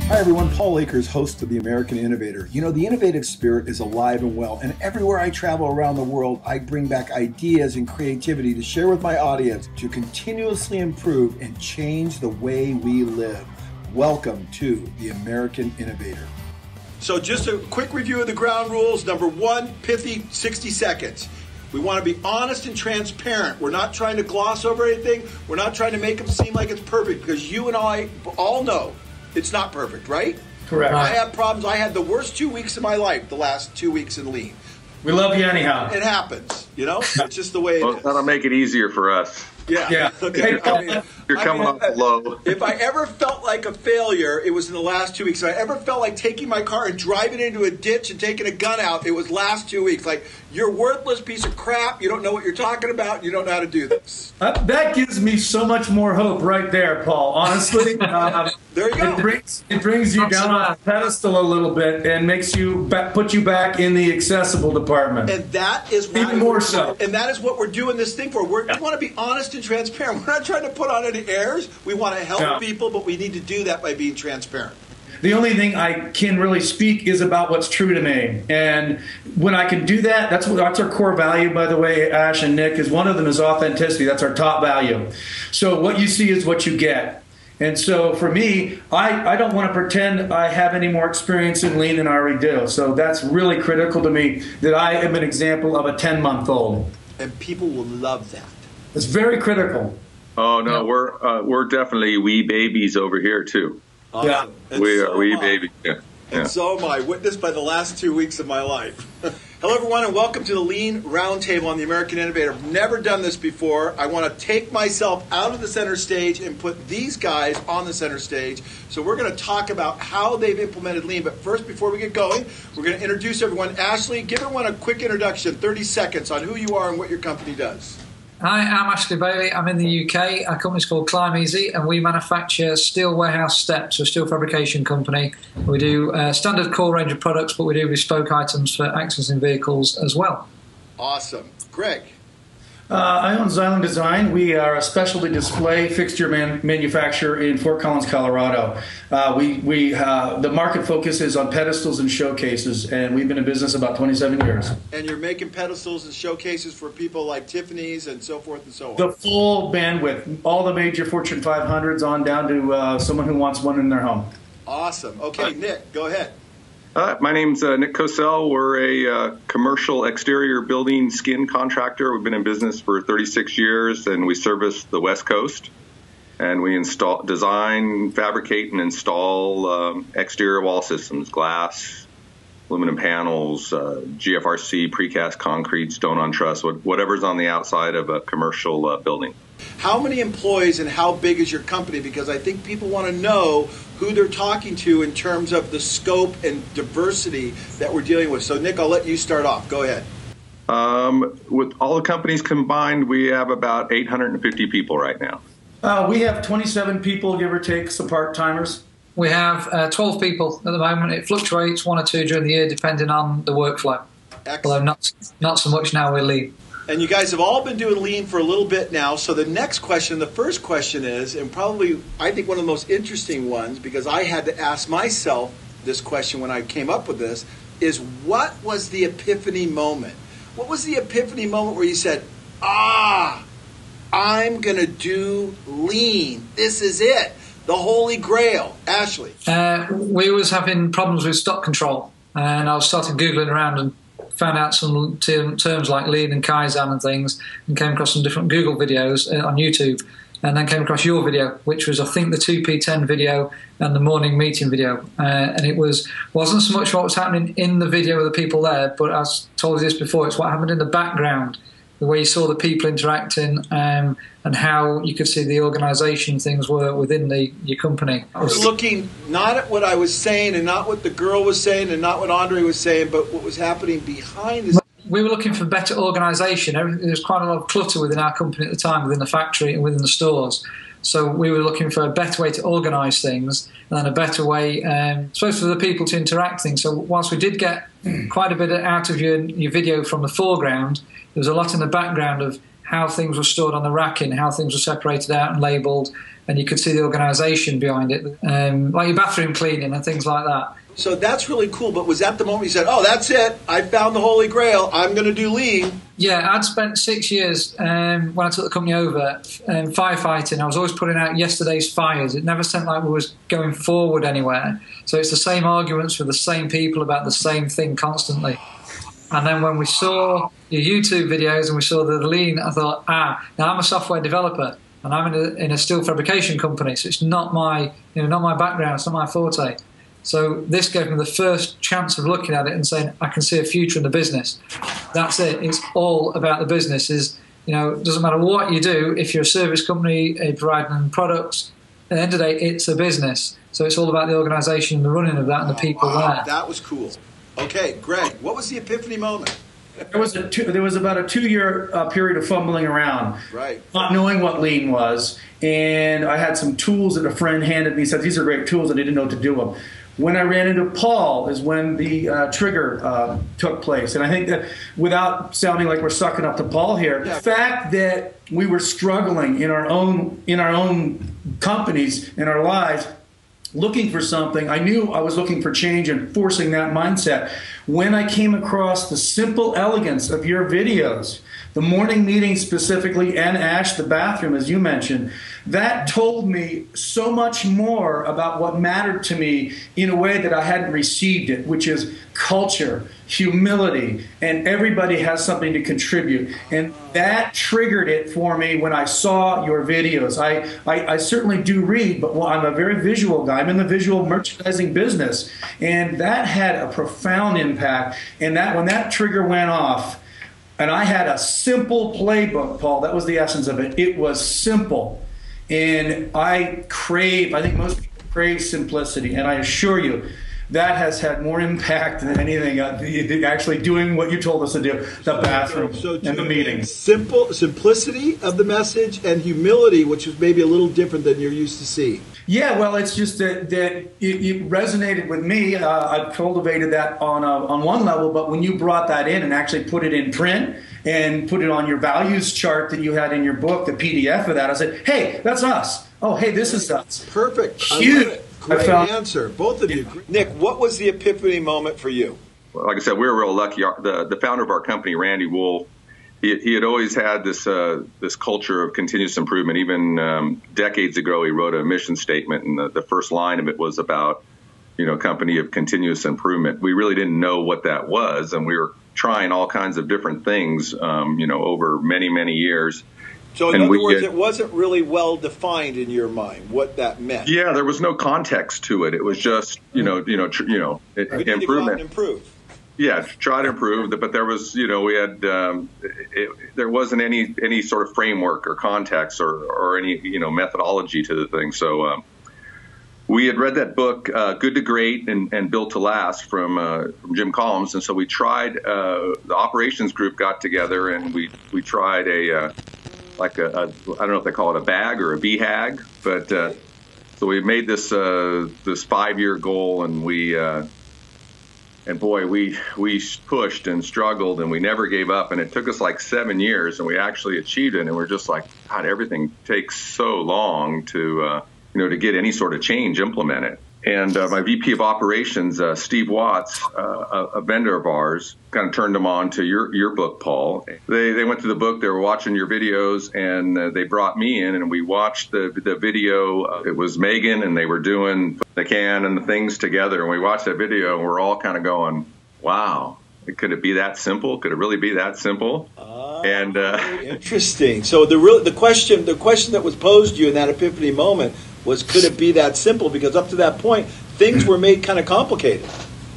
Hi everyone, Paul Akers, host of The American Innovator. You know, the innovative spirit is alive and well, and everywhere I travel around the world, I bring back ideas and creativity to share with my audience to continuously improve and change the way we live. Welcome to The American Innovator. So just a quick review of the ground rules. Number one, pithy, 60 seconds. We want to be honest and transparent. We're not trying to gloss over anything. We're not trying to make them seem like it's perfect, because you and I all know it's not perfect, right? Correct. I have problems. I had the worst 2 weeks of my life, the last 2 weeks in Lien. We love you anyhow. It happens, you know? It's just the way it is. That'll make it easier for us. Yeah. Okay. You're coming off low. If I ever felt like a failure, it was in the last 2 weeks. If I ever felt like taking my car and driving into a ditch and taking a gun out, it was last 2 weeks. Like, you're a worthless piece of crap. You don't know what you're talking about. You don't know how to do this. That gives me so much more hope right there, Paul. Honestly, there you go. It brings you down on a pedestal a little bit and makes you put you back in the accessible department. And that is why even more so. And that is what we're doing this thing for. We want to be honest and transparent. We're not trying to put on any airs. We want to help people, but we need to do that by being transparent. The only thing I can really speak is about what's true to me. And when I can do that, that's our core value, by the way, Ash and Nick, is one of them is authenticity. That's our top value. So what you see is what you get. And so for me, I don't want to pretend I have any more experience in Lien than I already do. So that's really critical to me, that I am an example of a 10-month-old. And people will love that. It's very critical. Oh, no, we're definitely wee babies over here, too. Awesome. Yeah, we are wee babies. Yeah. And so am I, witnessed by the last 2 weeks of my life. Hello, everyone, and welcome to the Lien Roundtable on the American Innovator. I've never done this before. I want to take myself out of the center stage and put these guys on the center stage. So we're going to talk about how they've implemented Lien. But first, before we get going, we're going to introduce everyone. Ashley, give everyone a quick introduction, 30 seconds, on who you are and what your company does. Hi, I'm Ashley Bailey. I'm in the UK. Our company's called Klime-Ezee, and we manufacture steel warehouse steps, a steel fabrication company. We do standard core range of products, but we do bespoke items for accessing vehicles as well. Awesome. Greg? I own Xylem Design. We are a specialty display fixture manufacturer in Fort Collins, Colorado. The market focus is on pedestals and showcases, and we've been in business about 27 years. And you're making pedestals and showcases for people like Tiffany's and so forth and so on. The full bandwidth, all the major Fortune 500s on down to someone who wants one in their home. Awesome. Okay, Nick, go ahead. My name's Nick Kocelj. We're a commercial exterior building skin contractor. We've been in business for 36 years, and we service the West Coast. And we design, fabricate, and install exterior wall systems, glass, aluminum panels, GFRC, precast concrete, stone on truss, whatever's on the outside of a commercial building. How many employees and how big is your company? Because I think people want to know who they're talking to in terms of the scope and diversity that we're dealing with. So, Nick, I'll let you start off. Go ahead. With all the companies combined, we have about 850 people right now. We have 27 people, give or take, some part-timers. We have 12 people at the moment. It fluctuates, 1 or 2 during the year, depending on the workflow. Excellent. Although not so much now with Lien. And you guys have all been doing Lien for a little bit now. So the next question, the first question is, and probably I think one of the most interesting ones, because I had to ask myself this question when I came up with this, is what was the epiphany moment? What was the epiphany moment where you said, I'm going to do Lien. This is it. The Holy Grail. Ashley. We was having problems with stock control, and I was started Googling around and found out some terms like Lien and Kaizen and things, and came across some different Google videos on YouTube, and then came across your video, which was, I think, the 2P10 video and the morning meeting video. And it wasn't so much what was happening in the video with the people there, but I told you this before, it's what happened in the background, the way you saw the people interacting, and how you could see the organisation things were within your company. I was looking not at what I was saying and not what the girl was saying and not what Andre was saying, but what was happening behind the scenes. We were looking for better organisation. There was quite a lot of clutter within our company at the time, within the factory and within the stores. So we were looking for a better way to organise things and a better way, supposed for the people to interact things. So whilst we did get quite a bit out of your video from the foreground, there was a lot in the background of how things were stored on the racking, how things were separated out and labelled, and you could see the organisation behind it, like your bathroom cleaning and things like that. So that's really cool, but was that the moment you said, oh, that's it, I found the Holy Grail, I'm going to do Lien? Yeah, I'd spent 6 years when I took the company over firefighting. I was always putting out yesterday's fires. It never seemed like we was going forward anywhere. So it's the same arguments with the same people about the same thing constantly. And then when we saw your YouTube videos and we saw the Lien, I thought, now I'm a software developer and I'm in a steel fabrication company, so it's not my, not my background, it's not my forte. So this gave me the first chance of looking at it and saying, I can see a future in the business. That's it. It's all about the business. It doesn't matter what you do. If you're a service company, providing products, at the end of the day, it's a business. So it's all about the organisation and the running of that and the people there. That was cool. Okay, Greg, what was the epiphany moment? There was about a 2-year period of fumbling around, right, not knowing what Lien was, and I had some tools that a friend handed me. He said, these are great tools, and I didn't know what to do with them. When I ran into Paul is when the trigger took place. And I think that, without sounding like we're sucking up to Paul here, the fact that we were struggling in our own companies, in our lives, looking for something, I knew I was looking for change and forcing that mindset. When I came across the simple elegance of your videos, the morning meeting specifically, and Ash, the bathroom, as you mentioned, that told me so much more about what mattered to me in a way that I hadn't received it, which is culture, humility, and everybody has something to contribute. And that triggered it for me when I saw your videos. I certainly do read, but I'm a very visual guy. I'm in the visual merchandising business. And that had a profound impact. And when that trigger went off, and I had a simple playbook, Paul, that was the essence of it. It was simple. And I think most people crave simplicity. And I assure you, that has had more impact than anything, actually doing what you told us to do, the bathroom and the meetings. Simplicity of the message and humility, which was maybe a little different than you're used to seeing. Yeah, well, it's just that it resonated with me. I've cultivated that on one level, but when you brought that in and actually put it in print and put it on your values chart that you had in your book, the PDF of that, I said, hey, that's us. Oh, hey, this is us. Perfect. Huge. Great answer, both of you. Nick, what was the epiphany moment for you? Well, like I said, we were real lucky. The founder of our company, Randy Wolf, he had always had this culture of continuous improvement. Even decades ago, he wrote a mission statement, and the first line of it was about, a company of continuous improvement. We really didn't know what that was, and we were trying all kinds of different things, over many, many years. So in other words, it wasn't really well defined in your mind what that meant. Yeah, there was no context to it. It was just, improvement. Improve. Yeah, try to improve. But there was, we had, there wasn't any sort of framework or context or any, methodology to the thing. So we had read that book, Good to Great and Built to Last from Jim Collins. And so we tried, the operations group got together and we tried I don't know if they call it a bag or a BHAG, but so we made this 5-year goal, and we pushed and struggled, and we never gave up, and it took us like 7 years, and we actually achieved it, and we're just like, God, everything takes so long to get any sort of change implemented. And my VP of operations, Steve Watts, a vendor of ours, kind of turned them on to your book, Paul. They went through the book, they were watching your videos, and they brought me in, and we watched the video. It was Megan, and they were doing the can and the things together, and we watched that video, and we're all kind of going, wow, could it be that simple? Could it really be that simple? And interesting. So the question that was posed to you in that epiphany moment was, could it be that simple? Because up to that point, things were made kind of complicated.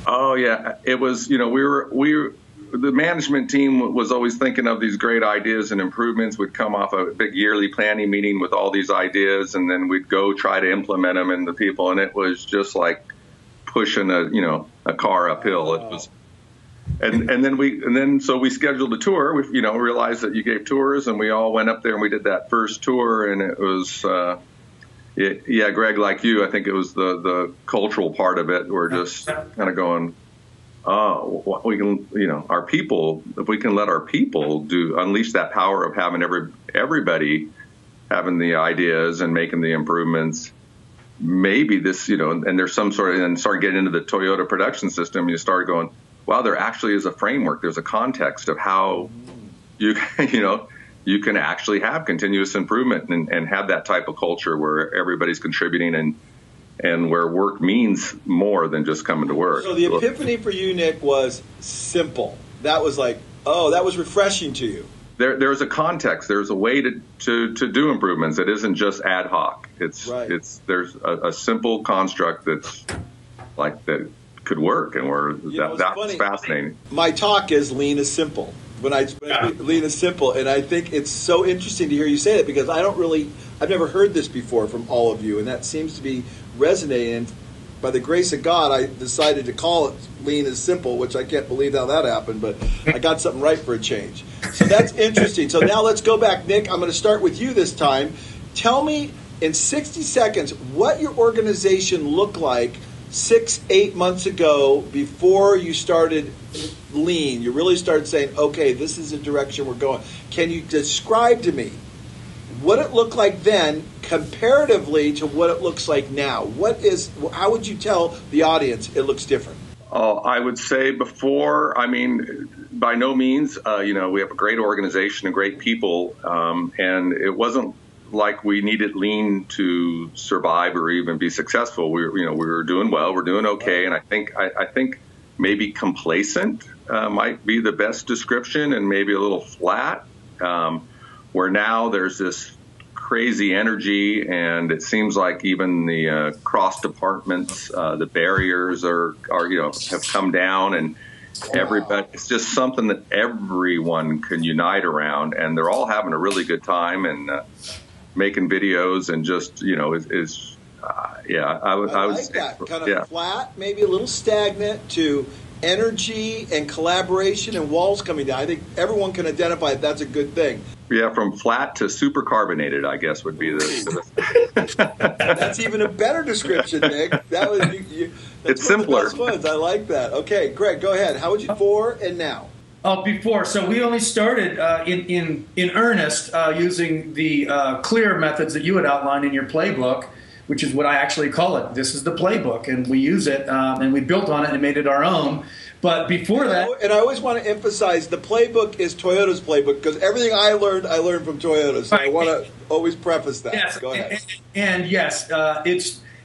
Oh yeah, it was. The management team was always thinking of these great ideas and improvements. We'd come off a big yearly planning meeting with all these ideas, and then we'd go try to implement them in the people, and it was just like pushing a car uphill. Wow. It was. So we scheduled a tour. We realized that you gave tours, and we all went up there and we did that first tour, and it was. Greg, like you, I think it was the cultural part of it. We're just kind of going, we can, our people, if we can let our people unleash that power of having everybody having the ideas and making the improvements, maybe this, and there's some sort of, and start getting into the Toyota production system, you start going, wow, there actually is a framework. There's a context of how you can actually have continuous improvement and have that type of culture where everybody's contributing and where work means more than just coming to work. So the epiphany for you, Nick, was simple. That was like, oh, that was refreshing to you. There's a context. There's a way to do improvements. It isn't just ad hoc. There's a simple construct that's like that could work, and that's fascinating. My talk is Lean is simple. Lean is simple, and I think it's so interesting to hear you say that, because I've never heard this before from all of you, and that seems to be resonating. And by the grace of God, I decided to call it Lean is simple, which I can't believe how that happened, but I got something right for a change. So that's interesting. So now let's go back, Nick. I'm going to start with you this time. Tell me in 60 seconds what your organization looked like 6-8 months ago before you started Lean. You really started saying, okay, this is the direction we're going. Can you describe to me what it looked like then comparatively to what it looks like now? How would you tell the audience it looks different? I would say before, by no means, we have a great organization and great people, and it wasn't like we needed Lean to survive or even be successful. We were doing well, we're doing okay, and I think maybe complacent might be the best description, and maybe a little flat. Where now there's this crazy energy, and it seems like even the cross departments, the barriers have come down, and everybody, it's just something that everyone can unite around, and they're all having a really good time and making videos, and just I would like say that kind of flat, maybe a little stagnant, to energy and collaboration and walls coming down. I think everyone can identify that's a good thing. Yeah, from flat to super carbonated, I guess would be the That's even a better description, Nick. That's simpler. Best ones. I like that. Okay, Greg, go ahead. How would you before and now? Before, so we only started in earnest using the clear methods that you had outlined in your playbook, which is what I actually call it. This is the playbook, and we use it, and we built on it and made it our own. But before that... And I always want to emphasize, the playbook is Toyota's playbook, because everything I learned from Toyota. So right. I want to always preface that. Yes, go ahead. And yes,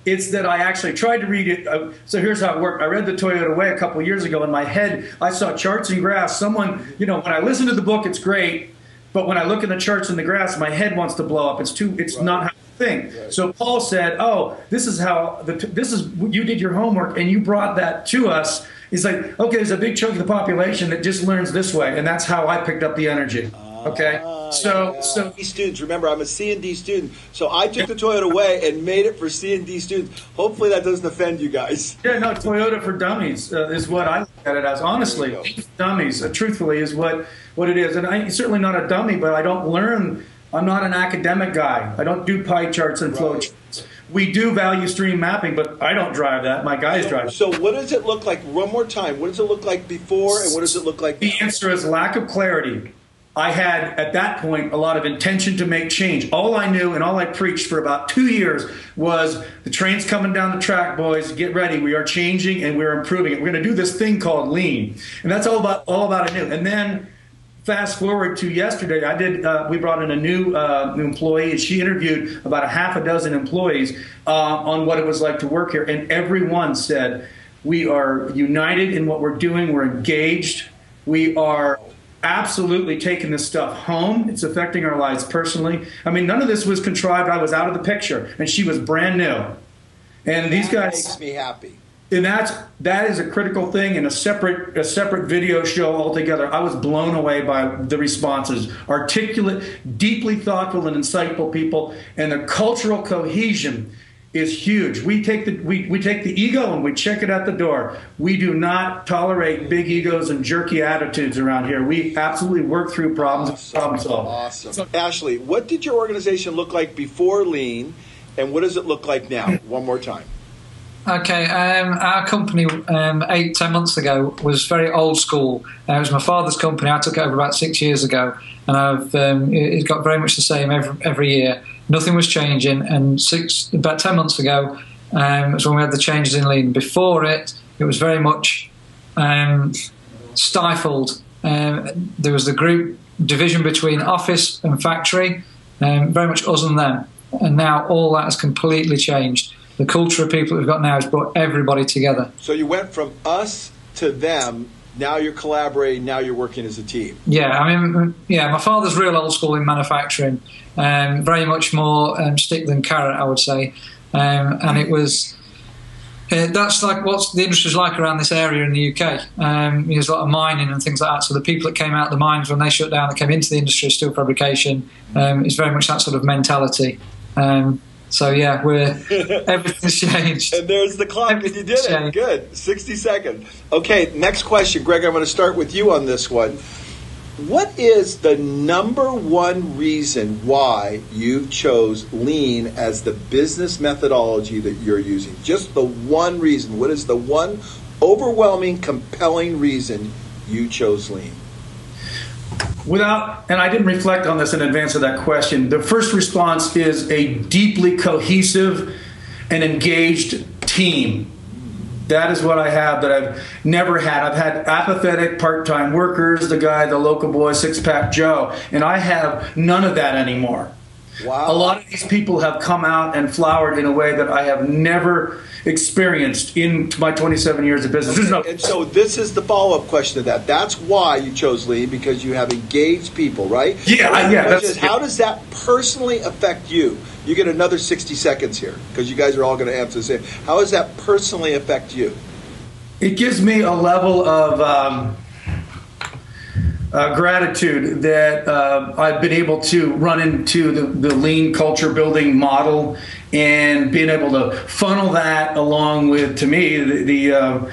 it's that I actually tried to read it. So here's how it worked. I read The Toyota Way a couple of years ago. In my head, I saw charts and graphs. Someone, when I listen to the book, it's great. But when I look at the charts and the graphs, my head wants to blow up. It's right. Not how thing. Right. So Paul said, "Oh, this is you did your homework and you brought that to us." He's like, "Okay, there's a big chunk of the population that just learns this way, and that's how I picked up the energy." Okay, so students. Remember, I'm a C&D student, so I took the Toyota Way and made it for C&D students. Hopefully, that doesn't offend you guys. Yeah, no, Toyota for Dummies is what I look at it as. Honestly, dummies, truthfully, is what it is. And I'm certainly not a dummy, but I don't learn. I'm not an academic guy. I don't do pie charts and flow charts. We do value stream mapping, but I don't drive that. My guys drive. So what does it look like? One more time. What does it look like before, and what does it look like now? The answer is lack of clarity. I had, at that point, a lot of intention to make change. All I knew and all I preached for about 2 years was the train's coming down the track, boys. Get ready. We are changing and we're improving it. We're going to do this thing called Lean. And that's all about I knew. And then fast forward to yesterday, we brought in a new employee, and she interviewed about a half a dozen employees on what it was like to work here. And everyone said, we are united in what we're doing. We're engaged. We are absolutely taking this stuff home. It's affecting our lives personally. I mean, none of this was contrived. I was out of the picture, and she was brand new. And these guys makes me happy. And that is a critical thing, and a separate video show altogether. I was blown away by the responses. Articulate, deeply thoughtful and insightful people, and the cultural cohesion is huge. We take the ego and we check it at the door. We do not tolerate big egos and jerky attitudes around here. We absolutely work through problems and problem solve. Awesome. So, Ashley, what did your organization look like before Lean, and what does it look like now? One more time. Okay, our company 8-10 months ago was very old school. It was my father's company. I took it over about 6 years ago, and it got very much the same every year. Nothing was changing, and about 10 months ago was when we had the changes in Lien. Before it was very much stifled. There was the group division between office and factory, very much us and them, and now all that has completely changed. The culture of people that we've got now has brought everybody together. So you went from us to them. Now you're collaborating. Now you're working as a team. Yeah, I mean, my father's real old school in manufacturing, very much more stick than carrot, I would say. And it was that's like what the industry's like around this area in the UK. There's a lot of mining and things like that. So the people that came out of the mines when they shut down, that came into the industry of steel fabrication, is very much that sort of mentality. So yeah, everything's changed. And there's the clock, and you did it. Good. 60 seconds. Okay, next question, Greg. I'm going to start with you on this one. What is the number one reason why you chose Lien as the business methodology that you're using? Just the one reason. What is the one overwhelming, compelling reason you chose Lien? And I didn't reflect on this in advance of that question, the first response is a deeply cohesive and engaged team. That is what I have that I've never had. I've had apathetic part-time workers, the local boy, six-pack Joe, and I have none of that anymore. Wow. A lot of these people have come out and flowered in a way that I have never experienced in my 27 years of business. Okay. And so this is the follow-up question to that. That's why you chose Lien, because you have engaged people, right? Yeah. How does that personally affect you? You get another 60 seconds here, because you guys are all going to answer the same. How does that personally affect you? It gives me a level of gratitude that I've been able to run into the Lien culture building model, and being able to funnel that along with, to me, the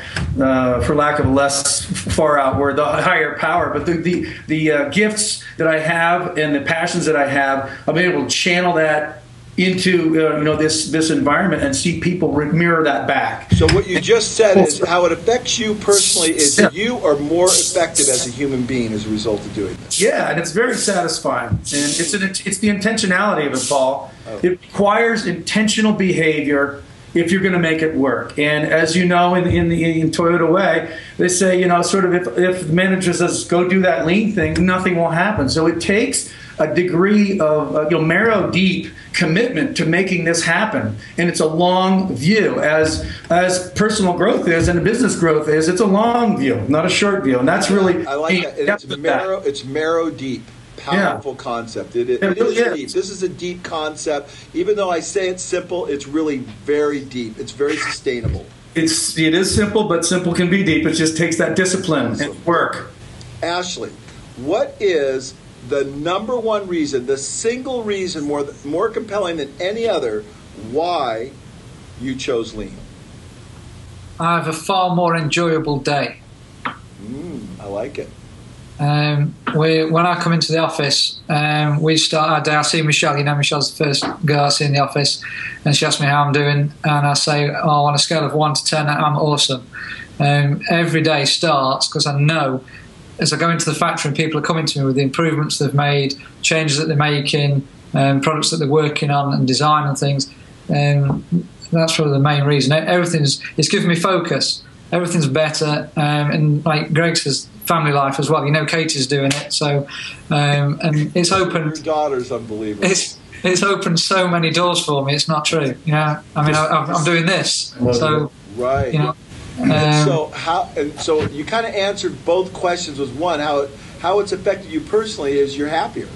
for lack of a less far out word, the higher power, but the gifts that I have and the passions that I have, I've been able to channel that into this environment and see people mirror that back. So what you just said is how it affects you personally is that you are more effective as a human being as a result of doing this. Yeah, and it's very satisfying. And it's the intentionality of it, Paul. Oh. It requires intentional behavior if you're going to make it work. And as you know, in Toyota way, they say, sort of if the manager says, go do that Lien thing, nothing will happen. So it takes a degree of marrow deep commitment to making this happen, and it's a long view, as personal growth is and business growth is. It's a long view, not a short view, and that's really I like that. It's marrow deep. Powerful concept. It really is deep. This is a deep concept. Even though I say it's simple, it's really very deep. It's very sustainable. It is simple, but simple can be deep. It just takes that discipline and work. Ashley, what is the number one reason, the single reason more compelling than any other, why you chose Lien? I have a far more enjoyable day. I like it. When I come into the office, we start our day. I see Michelle. Michelle's the first girl I see in the office, and she asks me how I'm doing, and I say, on a scale of 1 to 10, I'm awesome. Every day starts because I know, as I go into the factory and people are coming to me with the improvements they've made, changes that they're making, products that they're working on and design and things, that's probably the main reason. It's given me focus. Everything's better, and like Greg says, family life as well. Katie's doing it, so and it's opened. Your daughter's unbelievable. It's opened so many doors for me. It's not true. I'm doing this, so right. So you kind of answered both questions. Was one how it's affected you personally is you're happier.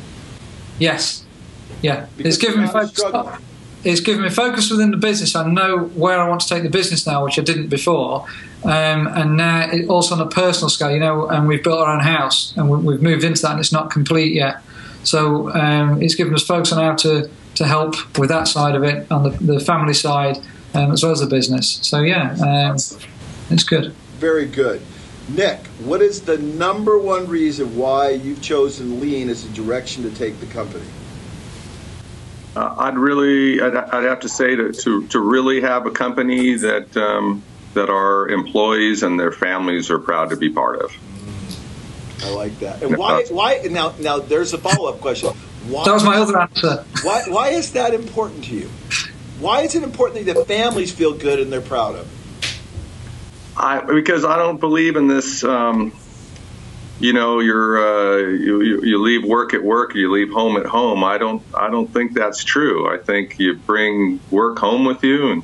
Yes, yeah. It's given me focus. It's given me focus within the business. I know where I want to take the business now, which I didn't before. And now also on a personal scale, and we've built our own house and we've moved into that, and it's not complete yet. So it's given us focus on how to help with that side of it, on the family side, as well as the business. So it's good. Very good. Nick, what is the number one reason why you've chosen Lien as a direction to take the company? I'd have to say to really have a company that that our employees and their families are proud to be part of. I like that. And why now there's a follow-up question. Why, that was my other answer. Why is that important to you? Why is it important that families feel good and they're proud of? Because I don't believe in this. You know, you leave work at work, you leave home at home. I don't think that's true. I think you bring work home with you, and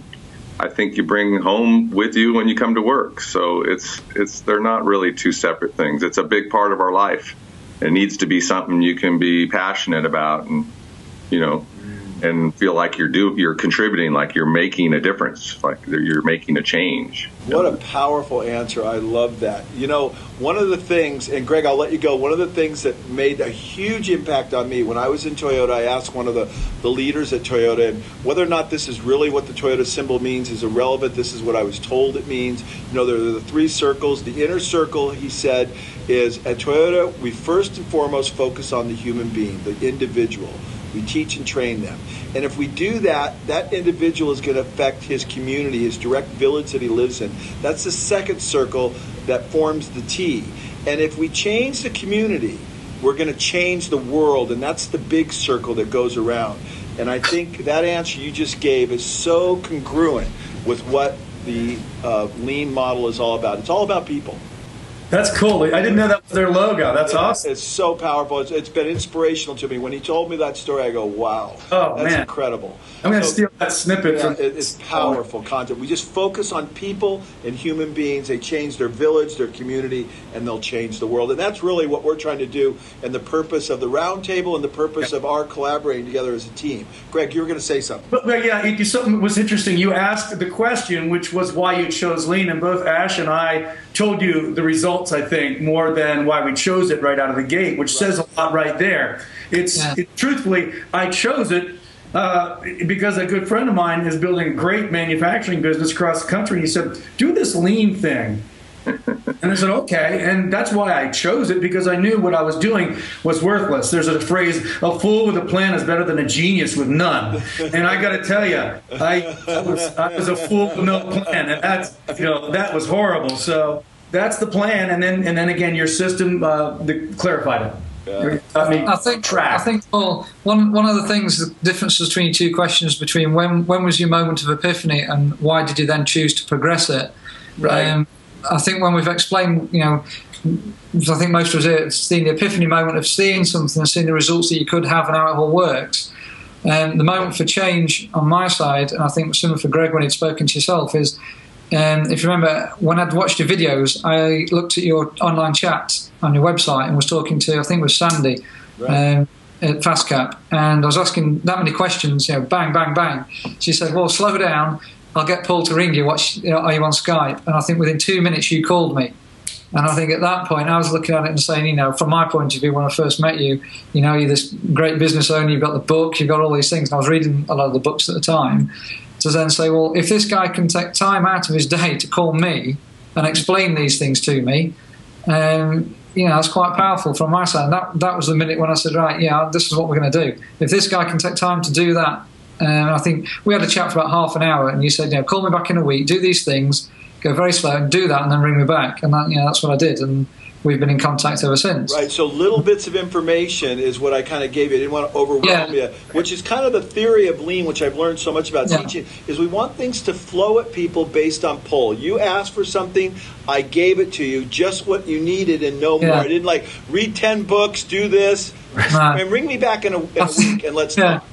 I think you bring home with you when you come to work. So they're not really two separate things. It's a big part of our life. It needs to be something you can be passionate about, and and feel like you're contributing, like you're making a difference, like you're making a change. What a powerful answer. I love that. One of the things, and Greg, I'll let you go, one of the things that made a huge impact on me when I was in Toyota, I asked one of the leaders at Toyota, and whether or not this is really what the Toyota symbol means is irrelevant. This is what I was told it means. There are the three circles. The inner circle, he said, is at Toyota, we first and foremost focus on the human being, the individual. We teach and train them. And if we do that, that individual is going to affect his community, his direct village that he lives in. That's the second circle that forms the T. And if we change the community, we're going to change the world. And that's the big circle that goes around. And I think that answer you just gave is so congruent with what the Lien model is all about. It's all about people. That's cool. I didn't know that was their logo. That's awesome. It's so powerful. It's been inspirational to me. When he told me that story, I go, wow. Oh, that's man. incredible. I'm going to steal that snippet from... It's powerful content. We just focus on people and human beings. They change their village, their community, and they'll change the world. And that's really what we're trying to do, and the purpose of the roundtable and the purpose of our collaborating together as a team. Greg, you were going to say something. But yeah, something was interesting. You asked the question, which was why you chose Lien, and both Ash and I told you the results, I think, more than why we chose it right out of the gate, which says a lot right there. Truthfully, I chose it because a good friend of mine is building a great manufacturing business across the country. He said, do this Lien thing. And I said, okay. And that's why I chose it, because I knew what I was doing was worthless. There's a phrase, a fool with a plan is better than a genius with none. And I got to tell you, I was a fool with no plan. And that was horrible. So that's the plan. And then again, your system clarified it. Yeah. I think Paul, one of the things, the differences between two questions between when was your moment of epiphany and why did you then choose to progress it? Right. I think when we've explained, I think most of us here have seen the epiphany moment of seeing something and seeing the results that you could have and how it all works. The moment for change on my side, and I think similar for Greg when he'd spoken to yourself, is if you remember, when I'd watched your videos, I looked at your online chat on your website and was talking to, I think it was Sandy, right. At FastCap, and I was asking that many questions, bang, bang, bang. She said, well, slow down, I'll get Paul to ring you, are you on Skype? And I think within 2 minutes you called me. And I think at that point I was looking at it and saying, from my point of view, when I first met you, you're this great business owner, you've got the book, you've got all these things. And I was reading a lot of the books at the time. To then say, well, if this guy can take time out of his day to call me and explain these things to me, that's quite powerful from my side. And that was the minute when I said, right, this is what we're going to do. If this guy can take time to do that, I think we had a chat for about half an hour, and you said, call me back in a week, do these things, go very slow, and do that, and then ring me back. And that's what I did, and we've been in contact ever since. Right, so little bits of information is what I kind of gave you. I didn't want to overwhelm you, which is kind of the theory of Lien, which I've learned so much about teaching, is we want things to flow at people based on pull. You asked for something, I gave it to you, just what you needed and no more. I didn't read 10 books, do this, and ring me back in a week and let's talk.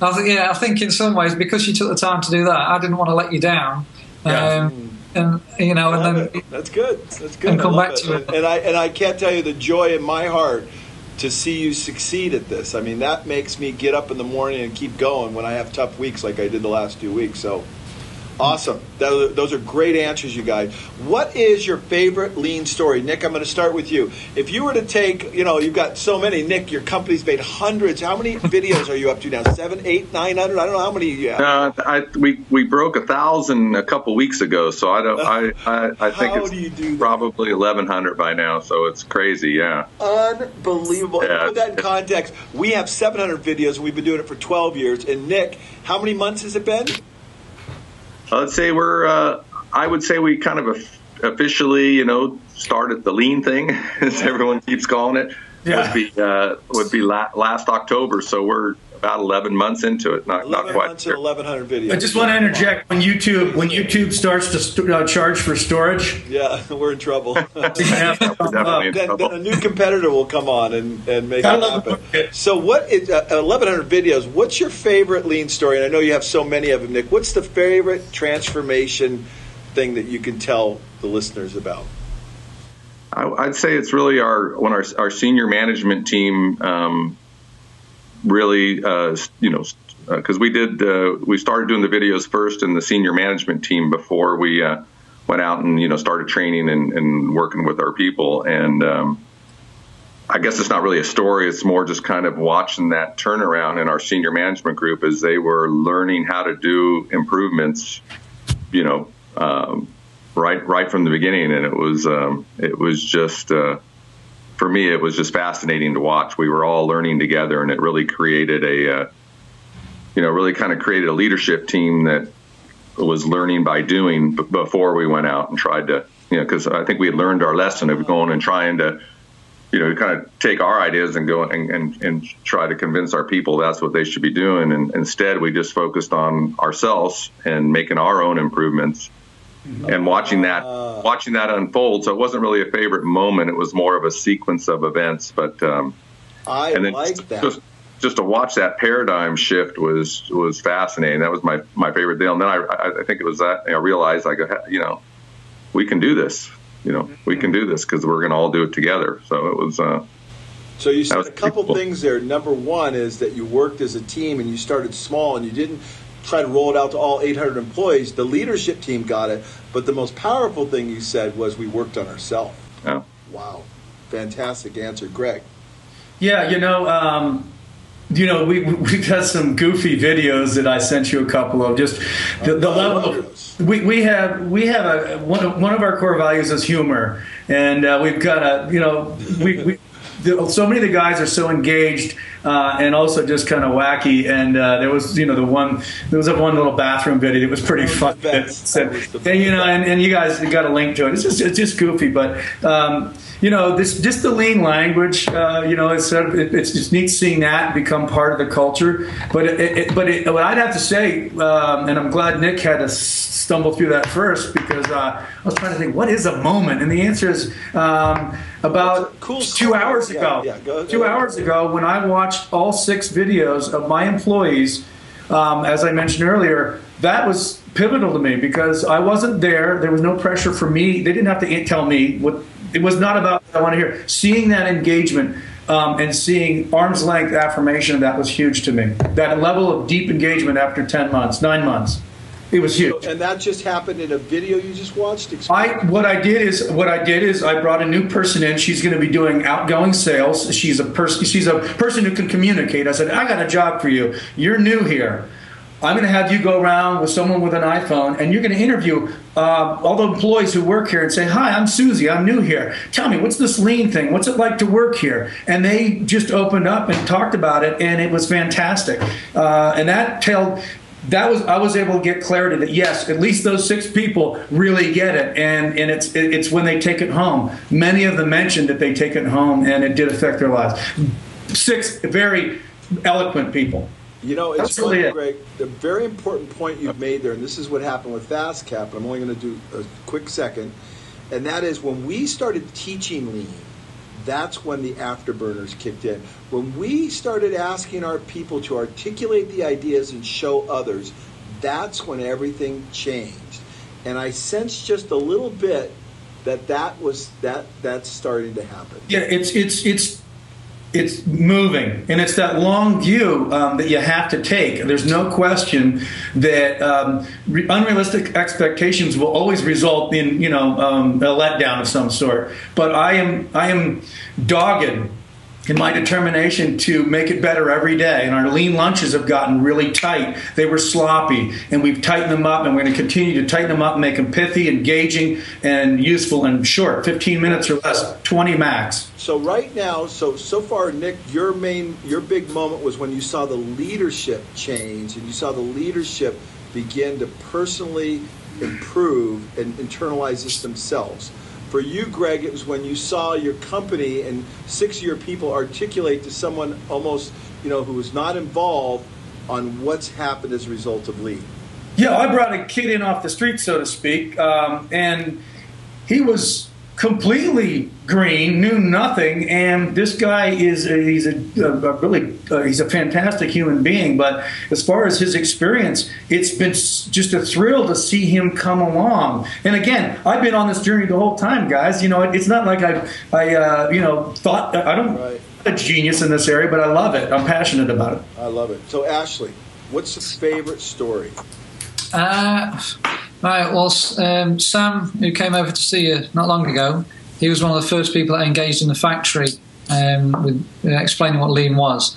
I think in some ways, because you took the time to do that, I didn't want to let you down. And then that's good. That's good. And come back to it. And I can't tell you the joy in my heart to see you succeed at this. I mean, that makes me get up in the morning and keep going when I have tough weeks like I did the last 2 weeks. So Awesome. Those are great answers, you guys. What is your favorite Lean story? Nick, I'm going to start with you. If you were to take, you've got so many. Nick, your company's made hundreds. How many videos are you up to now? 700, 800, 900? I don't know how many you have. We broke 1,000 a couple weeks ago, so I think it's probably 1,100 by now. So it's crazy, yeah. Unbelievable. Yeah. Put that in context. We have 700 videos, and we've been doing it for 12 years. And Nick, how many months has it been? Let's say I would say we kind of officially, started the Lean thing, as everyone keeps calling it. Yeah. Would be last October. So we're about 11 months into it. Not quite. Months and 1,100 videos. I just want to interject when YouTube starts to charge for storage. Yeah, we're in trouble. Definitely in trouble. Then a new competitor will come on and make it happen. So what is 1,100 videos? What's your favorite Lean story? And I know you have so many of them, Nick. What's the favorite transformation thing that you can tell the listeners about? I'd say it's really our senior management team. Really, because we started doing the videos first in the senior management team before we went out and started training and working with our people. And I guess it's not really a story; it's more just kind of watching that turnaround in our senior management group as they were learning how to do improvements, right from the beginning. And it was just. For me, it was just fascinating to watch. We were all learning together, and it really created really kind of created a leadership team that was learning by doing before we went out and tried to, because I think we had learned our lesson of going and trying to, kind of take our ideas and go and try to convince our people that's what they should be doing. And instead, we just focused on ourselves and making our own improvements. And watching that unfold, so it wasn't really a favorite moment. It was more of a sequence of events. But just to watch that paradigm shift was fascinating. That was my favorite deal. And then I think it was that I realized we can do this. We can do this because we're going to all do it together. So it was. So you said a couple things there. Number one is that you worked as a team and you started small and you didn't try to roll it out to all 800 employees. The leadership team got it, but the most powerful thing you said was we worked on ourselves. Yeah. Wow. Fantastic answer. Greg. Yeah, we got some goofy videos that I sent you a couple of. Just the level of, we have one of our core values is humor, and we've got so many of the guys are so engaged and also just kind of wacky. And there was one little bathroom video that was pretty fun. And you guys got a link to it. It's just goofy, but just the Lean language. It's just neat seeing that become part of the culture. But what I'd have to say, and I'm glad Nick had to stumble through that first, because I was trying to think, what is a moment? And the answer is about 2 hours ago. Yeah, 2 hours ago, when I watched all 6 videos of my employees, as I mentioned earlier, that was pivotal to me because I wasn't there. There was no pressure for me. They didn't have to tell me what. It was not about what I want to hear. Seeing that engagement and seeing arm's length affirmation of that was huge to me. That level of deep engagement after 10 months, 9 months. It was huge. And that just happened in a video you just watched? What I did is I brought a new person in. She's going to be doing outgoing sales. She's a person who can communicate. I said, I got a job for you. You're new here. I'm going to have you go around with someone with an iPhone, and you're going to interview all the employees who work here and say, hi, I'm Susie. I'm new here. Tell me, what's this Lean thing? What's it like to work here? And they just opened up and talked about it, and it was fantastic. And I was able to get clarity that, yes, at least those 6 people really get it. And it's when they take it home. Many of them mentioned that they take it home, and it did affect their lives. 6 very eloquent people. It's funny, Greg, the very important point you've made there, and this is what happened with FastCap, I'm only going to do a quick second, and that is when we started teaching Lean, that's when the afterburners kicked in. When we started asking our people to articulate the ideas and show others, that's when everything changed. And I sensed just a little bit that's starting to happen. Yeah, it's it's moving, and it's that long view that you have to take. There's no question that unrealistic expectations will always result in a letdown of some sort. But I am dogged in my determination to make it better every day. And our lean lunches have gotten really tight. They were sloppy, and we've tightened them up, and we're going to continue to tighten them up and make them pithy, engaging, and useful and short, 15 minutes or less, 20 max. So right now, so far, Nick, your big moment was when you saw the leadership change, and you saw the leadership begin to personally improve and internalize this themselves. For you, Greg, it was when you saw your company and 6 of your people articulate to someone almost, who was not involved on what's happened as a result of Lean. Yeah, I brought a kid in off the street, so to speak, and he was completely green, knew nothing, and this guy he's a fantastic human being. But as far as his experience, it's been just a thrill to see him come along. And again, I've been on this journey the whole time, guys. It's not like I thought I don't. Right. I'm a genius in this area, but I love it. I'm passionate about it. I love it. So Ashley, what's the favorite story? Right, well, Sam, who came over to see you not long ago, he was one of the first people that engaged in the factory with explaining what Lean was.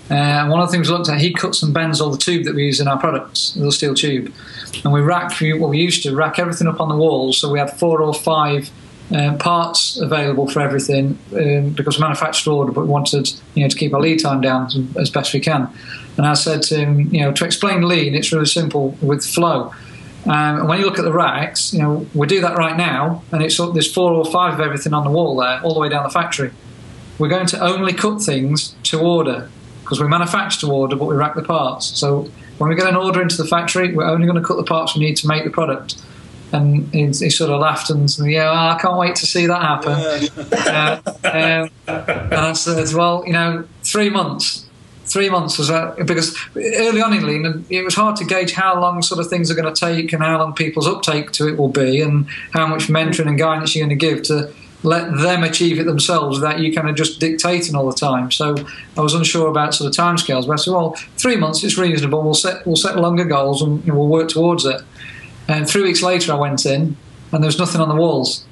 And one of the things we looked at, he cuts and bends all the tube that we use in our products, the steel tube. And we used to rack everything up on the walls, so we had 4 or 5 parts available for everything because we manufactured order, but we wanted to keep our lead time down as best we can. And I said to him, to explain Lean, it's really simple with flow. And when you look at the racks, we do that right now, and there's 4 or 5 of everything on the wall there, all the way down the factory. We're going to only cut things to order, because we manufacture to order, but we rack the parts. So when we get an order into the factory, we're only going to cut the parts we need to make the product. And he sort of laughed and said, I can't wait to see that happen. And I said, well, 3 months. 3 months was because early on in Lean, it was hard to gauge how long sort of things are going to take and how long people's uptake to it will be and how much mentoring and guidance you're going to give to let them achieve it themselves without you kind of just dictating all the time. So I was unsure about sort of timescales, but I said, well, 3 months is reasonable. We'll set longer goals and we'll work towards it. And 3 weeks later, I went in and there was nothing on the walls.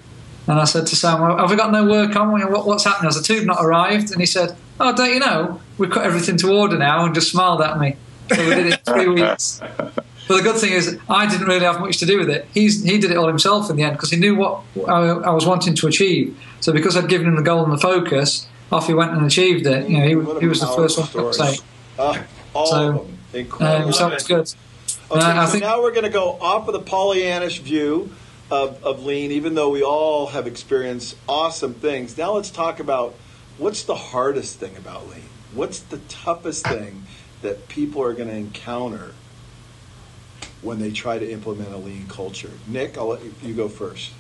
And I said to Sam, well, have we got no work on? What's happening? Has the tube not arrived? And he said, oh, don't you know? We've cut everything to order now, and just smiled at me. So we did it in 3 weeks. But the good thing is, I didn't really have much to do with it. He did it all himself in the end because he knew what I was wanting to achieve. So because I'd given him the goal and the focus, off he went and achieved it. He was the first one to say. All incredible. So it's good. Okay, I think now we're going to go off of the Pollyannish view of Lean, even though we all have experienced awesome things. Now let's talk about what's the hardest thing about Lean. What's the toughest thing that people are going to encounter when they try to implement a Lean culture? Nick, I'll let you go first.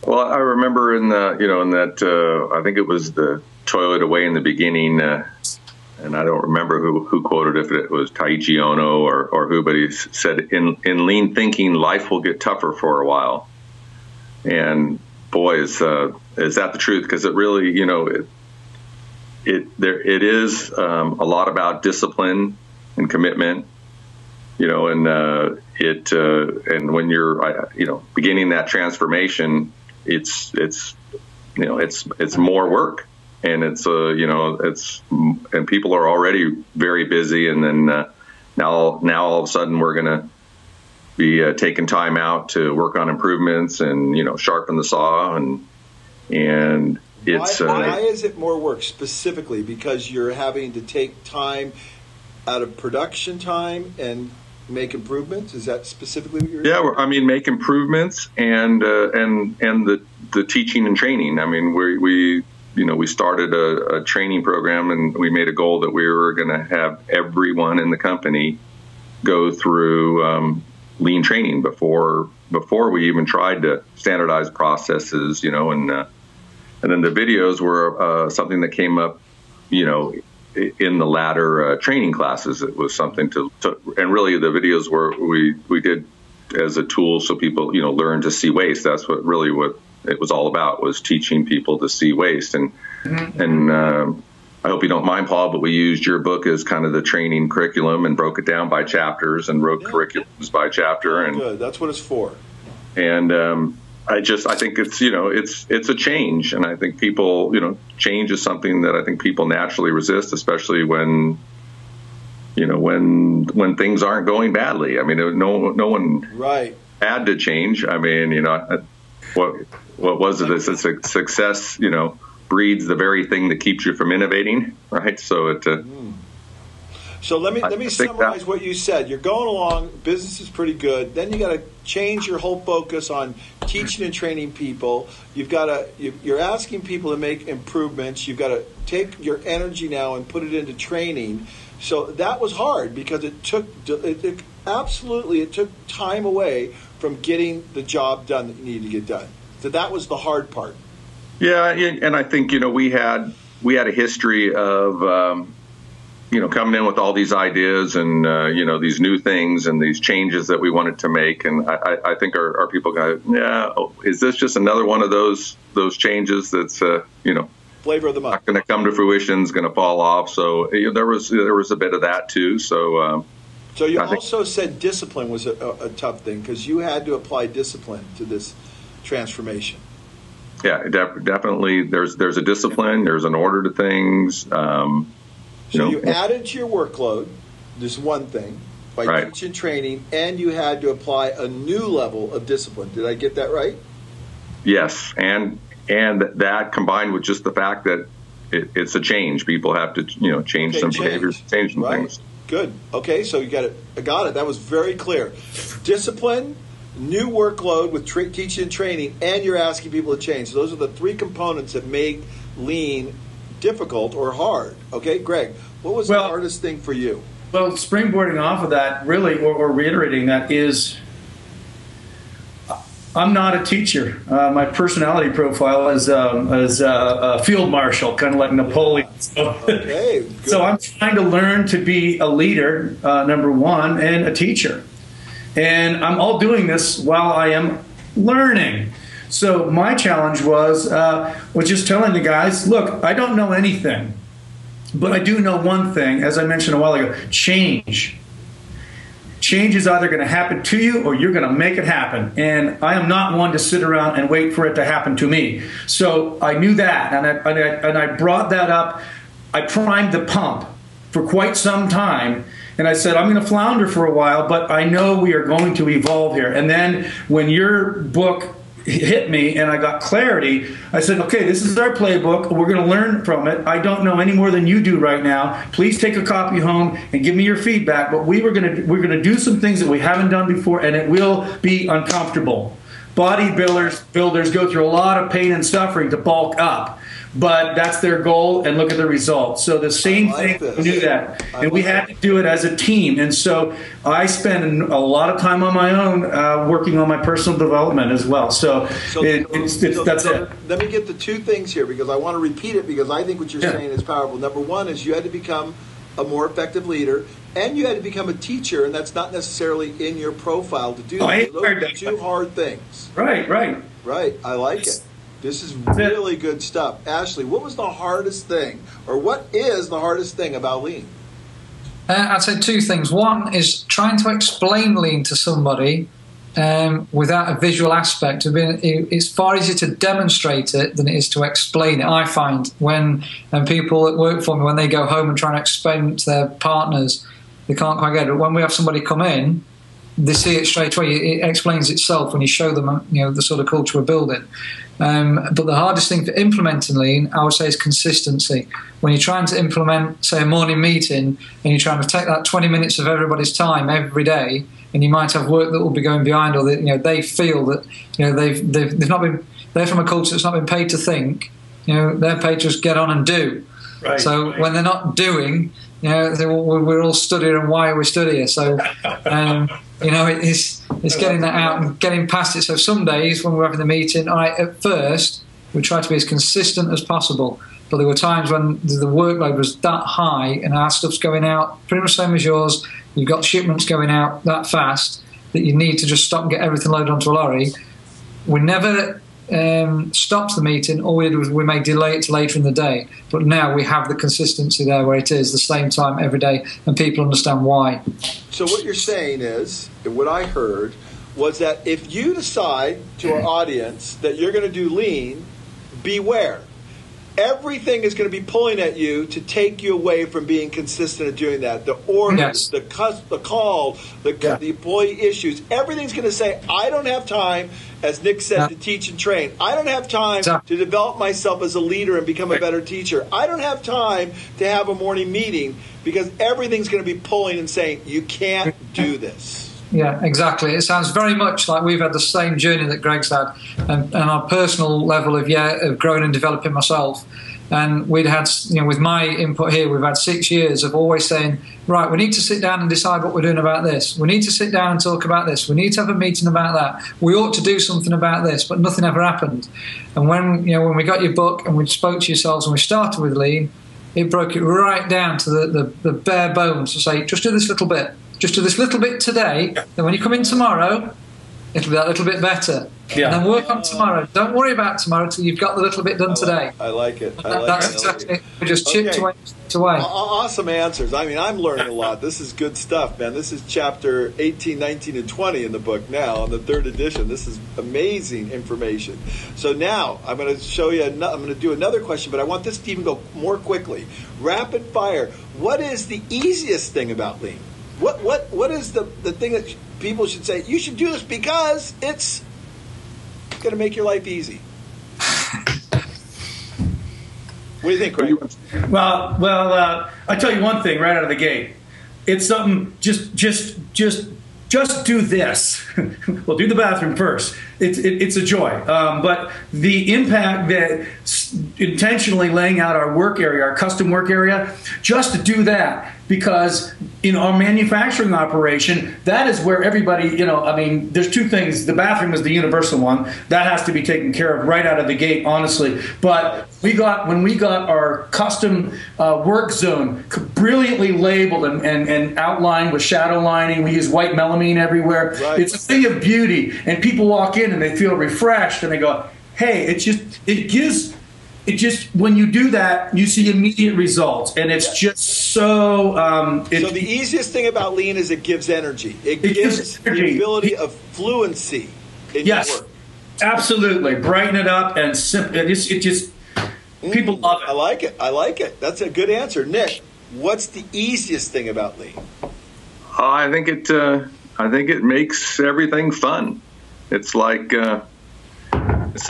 Well, I remember in that I think it was the toilet away in the beginning, and I don't remember who quoted if it was Taiichi Ono or who, but he said, in Lean thinking, life will get tougher for a while. And boy, is that the truth? Because it really, it is a lot about discipline and commitment, and when you're beginning that transformation, it's more work, and it's and people are already very busy, and then now all of a sudden we're gonna be taking time out to work on improvements and sharpen the saw, and it's why is it more work specifically? Because you're having to take time out of production time and make improvements? Is that specifically what you're doing? Yeah, make improvements and the teaching and training. I mean, we started a training program, and we made a goal that we were going to have everyone in the company go through Lean training before we even tried to standardize processes, and then the videos were something that came up, in the latter training classes. It was something and really the videos were we did as a tool so people learn to see waste. That's what it was all about, was teaching people to see waste. And And I hope you don't mind, Paul, but we used your book as kind of the training curriculum and broke it down by chapters and wrote curriculums by chapter. And good. That's what it's for. And I think it's, it's a change. And I think people, change is something that I think people naturally resist, especially when, when things aren't going badly. I mean, no one had to change. I mean, what was it? It's a success, breeds the very thing that keeps you from innovating, right? So it. So let me summarize what you said. You're going along, business is pretty good. Then you got to change your whole focus on teaching and training people. You're asking people to make improvements. You've got to take your energy now and put it into training. So that was hard because it took time away from getting the job done that you needed to get done. So that was the hard part. Yeah, and I think we had a history of coming in with all these ideas and these new things and these changes that we wanted to make, and I think our people go, is this just another one of those changes that's flavor of the month, not going to come to fruition, is going to fall off? So there was a bit of that too. So you also said discipline was a tough thing because you had to apply discipline to this transformation. Yeah, definitely. There's a discipline. There's an order to things. So you added to your workload. This one thing by teaching training, and you had to apply a new level of discipline. Did I get that right? Yes, and that combined with just the fact that it's a change. People have to change some behaviors, change some things. Good. Okay, so you got it. I got it. That was very clear. Discipline, new workload with teaching and training, and you're asking people to change. So those are the three components that make Lien difficult or hard. Okay, Greg, what was the hardest thing for you? Well, springboarding off of that, really, or reiterating that, is I'm not a teacher. My personality profile is a field marshal, kind of like Napoleon. So I'm trying to learn to be a leader, number one, and a teacher. And I'm all doing this while I am learning. So my challenge was just telling the guys, look, I don't know anything, but I do know one thing, as I mentioned a while ago, change. Change is either going to happen to you or you're going to make it happen. And I am not one to sit around and wait for it to happen to me. So I knew that, and I brought that up. I primed the pump for quite some time. And I said, I'm going to flounder for a while, but I know we are going to evolve here. And then when your book hit me and I got clarity, I said, okay, this is our playbook. We're going to learn from it. I don't know any more than you do right now. Please take a copy home and give me your feedback. But we're going to do some things that we haven't done before, and it will be uncomfortable. Bodybuilders go through a lot of pain and suffering to bulk up. But that's their goal, and look at the results. So the same thing, we knew that. And we had to do it as a team. And so I spent a lot of time on my own working on my personal development as well. So that's it. Let me get the two things here, because I want to repeat it, because I think what you're saying is powerful. Number one is you had to become a more effective leader, and you had to become a teacher, and that's not necessarily in your profile to do that. Those are two hard things. Right. I like it. This is really good stuff. Ashley, what was the hardest thing, or what is the hardest thing about Lien? I'd say two things. One is trying to explain Lien to somebody without a visual aspect. It's far easier to demonstrate it than it is to explain it. I find when people that work for me, when they go home and try to explain it to their partners, they can't quite get it. When we have somebody come in, they see it straight away. It explains itself when you show them, the sort of culture we're building. But the hardest thing for implementing Lien, I would say, is consistency. When you're trying to implement, say, a morning meeting, and you're trying to take that 20 minutes of everybody's time every day, and you might have work that will be going behind, or they feel that they've not been, they're from a culture that's not been paid to think. They're paid to just get on and do. Right. So when they're not doing, they say, well, we're all studying, and why are we studying? So it's getting that out and getting past it. So some days when we're having the meeting, at first we tried to be as consistent as possible, but there were times when the workload was that high and our stuff's going out pretty much the same as yours. You've got shipments going out that fast that you need to just stop and get everything loaded onto a lorry. We never stopped the meeting, all we did was we may delay it to later in the day. But now we have the consistency there where it is the same time every day, and people understand why. So what you're saying is, and what I heard, was that if you decide to our audience that you're going to do Lien, beware. Everything is going to be pulling at you to take you away from being consistent at doing that. The orders, the call, the employee issues, everything's going to say, I don't have time, as Nick said, to teach and train. I don't have time to develop myself as a leader and become a better teacher. I don't have time to have a morning meeting, because everything's going to be pulling and saying, you can't do this. Yeah, exactly. It sounds very much like we've had the same journey that Greg's had, and our personal level of growing and developing myself. And we'd had, with my input here, we've had 6 years of always saying, right, we need to sit down and decide what we're doing about this. We need to sit down and talk about this. We need to have a meeting about that. We ought to do something about this, but nothing ever happened. And when we got your book and we spoke to yourselves and we started with Lien, it broke it right down to the bare bones to say, just do this little bit. Just do this little bit today, then when you come in tomorrow, it'll be that little bit better. Yeah. And then work on tomorrow. Don't worry about tomorrow till you've got the little bit done today. I like it. That's exactly it. We just chipped away. Awesome answers. I mean, I'm learning a lot. This is good stuff, man. This is chapter 18, 19, and 20 in the book now, on the 3rd edition. This is amazing information. So now I'm going to show you, I'm going to do another question, but I want this to even go more quickly. Rapid fire. What is the easiest thing about Lien? What is the thing that people should say, you should do this because it's going to make your life easy? What do you think, Craig? Well, I tell you one thing right out of the gate. It's something, just do this. Well, do the bathroom first. It's a joy. But the impact that intentionally laying out our work area, our custom work area, just to do that, because in our manufacturing operation, that is where everybody, there's two things. The bathroom is the universal one. That has to be taken care of right out of the gate, honestly. But when we got our custom work zone brilliantly labeled and outlined with shadow lining, we use white melamine everywhere. Right. It's a thing of beauty, and people walk in and they feel refreshed, and they go, hey, when you do that, you see immediate results, and it's just so. So the easiest thing about Lien is it gives energy. It gives energy. The ability of fluency in your work. Absolutely, brighten it up, and people love it. I like it. That's a good answer, Nick. What's the easiest thing about Lien? I think it makes everything fun. It's like. At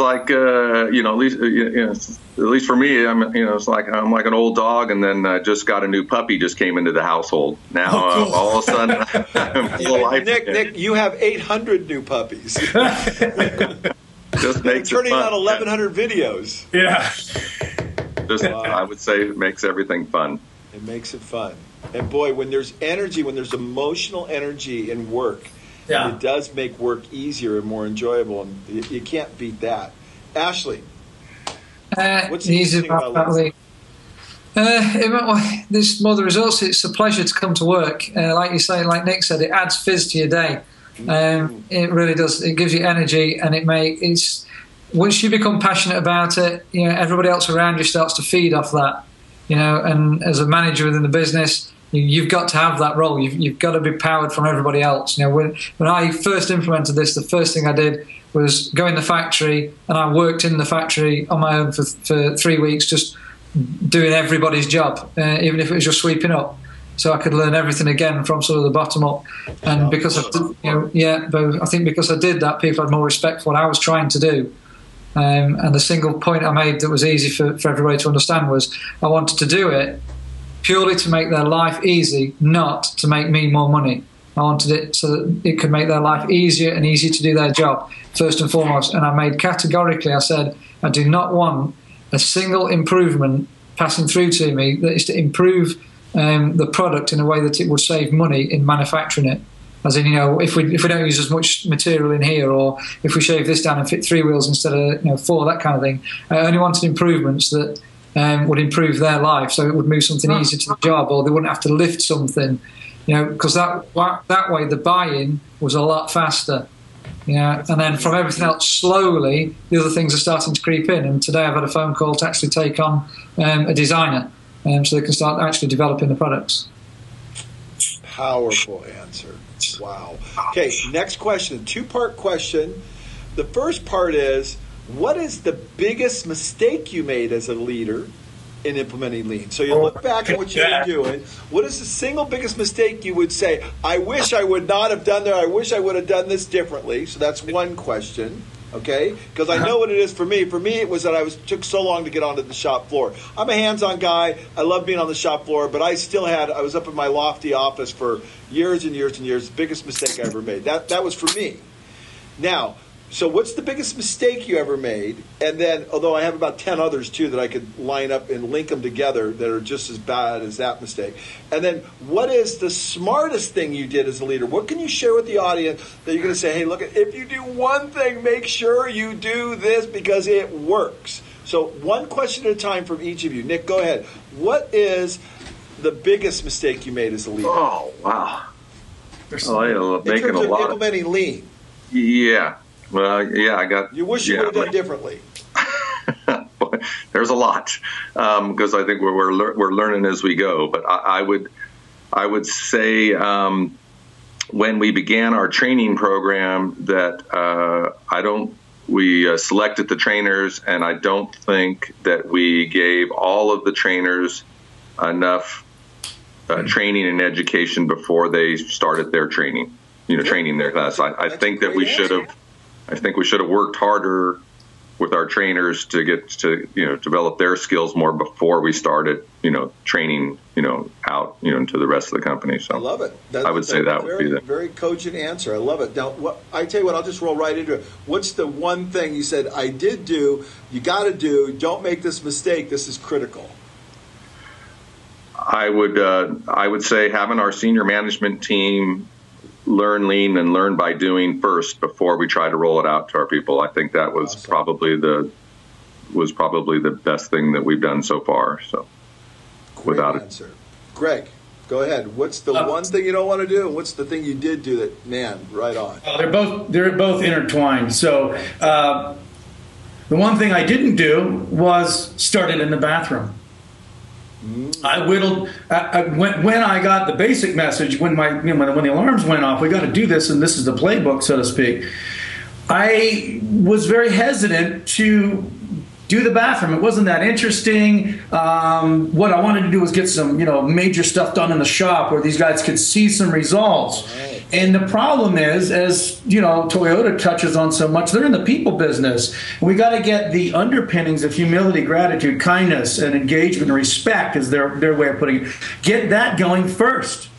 least for me, it's like I'm like an old dog, and then just got a new puppy just came into the household. Now all of a sudden, I'm full of life. Nick, you have 800 new puppies. Just makes turning it fun. on 1,100 videos. Yeah. I would say it makes everything fun. It makes it fun, and boy, when there's energy, when there's emotional energy in work. Yeah. It does make work easier and more enjoyable, and you can't beat that. Ashley, what's the easiest thing about Lien? There's more the results. It's a pleasure to come to work. Like you say, like Nick said, it adds fizz to your day. It really does. It gives you energy, and once you become passionate about it, everybody else around you starts to feed off that. And as a manager within the business, you've got to have that role. You've got to be powered from everybody else. When I first implemented this, the first thing I did was go in the factory, and I worked in the factory on my own for 3 weeks, just doing everybody's job, even if it was just sweeping up, so I could learn everything again from sort of the bottom up. And because I think because I did that, people had more respect for what I was trying to do. And the single point I made that was easy for everybody to understand was I wanted to do it purely to make their life easy, not to make me more money. I wanted it so that it could make their life easier and easier to do their job, first and foremost. And I made categorically, I said, I do not want a single improvement passing through to me that is to improve the product in a way that it would save money in manufacturing it. As in, if we don't use as much material in here, or if we shave this down and fit 3 wheels instead of 4, that kind of thing. I only wanted improvements that would improve their life, so it would move something easier to the job, or they wouldn't have to lift something, because that way the buy-in was a lot faster. Yeah, and then from everything else, slowly, the other things are starting to creep in. And today I've had a phone call to actually take on a designer so they can start actually developing the products. Powerful answer. Wow. Okay, next question, two-part question. The first part is, what is the biggest mistake you made as a leader in implementing Lean? So you look back at what you were doing. What is the single biggest mistake you would say, I wish I would not have done that, I wish I would have done this differently? So that's one question, okay? Because I know what it is for me. For me, it was that took so long to get onto the shop floor. I'm a hands-on guy. I love being on the shop floor, but I was up in my lofty office for years and years and years. The biggest mistake I ever made. That was for me. Now, so what's the biggest mistake you ever made? And then, although I have about 10 others too that I could line up and link them together that are just as bad as that mistake. And then what is the smartest thing you did as a leader? What can you share with the audience that you're going to say, hey, look, if you do one thing, make sure you do this because it works. So one question at a time from each of you. Nick, go ahead. What is the biggest mistake you made as a leader? Oh, wow. In terms of implementing Lean. Yeah. Well, yeah, You wish you would have done differently. There's a lot because I think we're learning as we go. But I would say when we began our training program that we selected the trainers, and I don't think that we gave all of the trainers enough training and education before they started their training. Training their class. I think that we should have. I think we should have worked harder with our trainers to get to develop their skills more before we started training out into the rest of the company. So I love it. I would say that would be the very cogent answer. I love it. Now, I tell you what, I'll just roll right into it. What's the one thing you said I did do? You got to do. Don't make this mistake. This is critical. I would say having our senior management team learn Lean and learn by doing first before we try to roll it out to our people. I think that was awesome. probably the best thing that we've done so far. So without answer. Greg, go ahead. What's the one thing you don't want to do, and what's the thing you did do that, man, right on? They're both intertwined. So the one thing I didn't do was start it in the bathroom. I whittled when I got the basic message, when the alarms went off, we got to do this, and this is the playbook, so to speak. I was very hesitant to do the bathroom. It wasn't that interesting. What I wanted to do was get some major stuff done in the shop where these guys could see some results. Right. And the problem is, as Toyota touches on so much, they're in the people business. We got to get the underpinnings of humility, gratitude, kindness, and engagement and respect, is their way of putting it. Get that going first.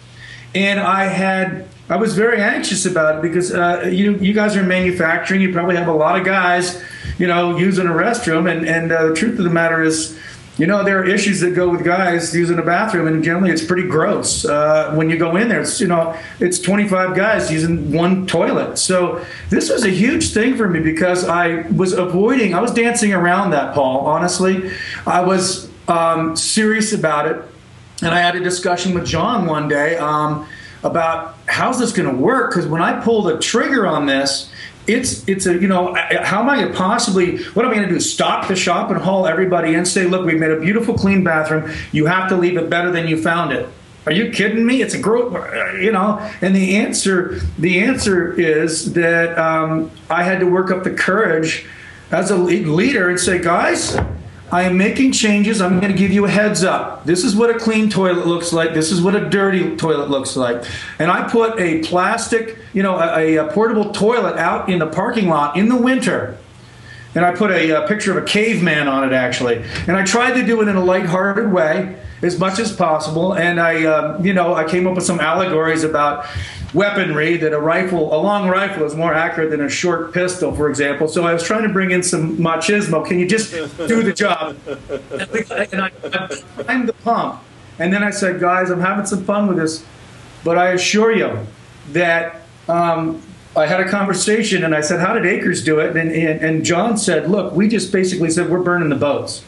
And I was very anxious about it because you guys are in manufacturing. You probably have a lot of guys using a restroom, and the truth of the matter is, there are issues that go with guys using a bathroom, and generally it's pretty gross. When you go in there, it's 25 guys using one toilet. So this was a huge thing for me because I was dancing around that, Paul, honestly. I was serious about it, and I had a discussion with John one day about how's this going to work, because when I pull the trigger on this, how am I going to possibly, what am I going to do, stop the shop and haul everybody in, say, look, we've made a beautiful, clean bathroom. You have to leave it better than you found it. Are you kidding me? It's a and the answer is that I had to work up the courage as a leader and say, guys, I am making changes. I'm going to give you a heads up. This is what a clean toilet looks like. This is what a dirty toilet looks like. And I put a plastic, a portable toilet out in the parking lot in the winter. And I put a picture of a caveman on it, actually. And I tried to do it in a lighthearted way as much as possible. And I came up with some allegories about weaponry, that a long rifle is more accurate than a short pistol, for example. So I was trying to bring in some machismo. Can you just do the job? And I primed the pump. And then I said, guys, I'm having some fun with this, but I assure you that I had a conversation, and I said, how did Akers do it? And John said, look, we just basically said we're burning the boats.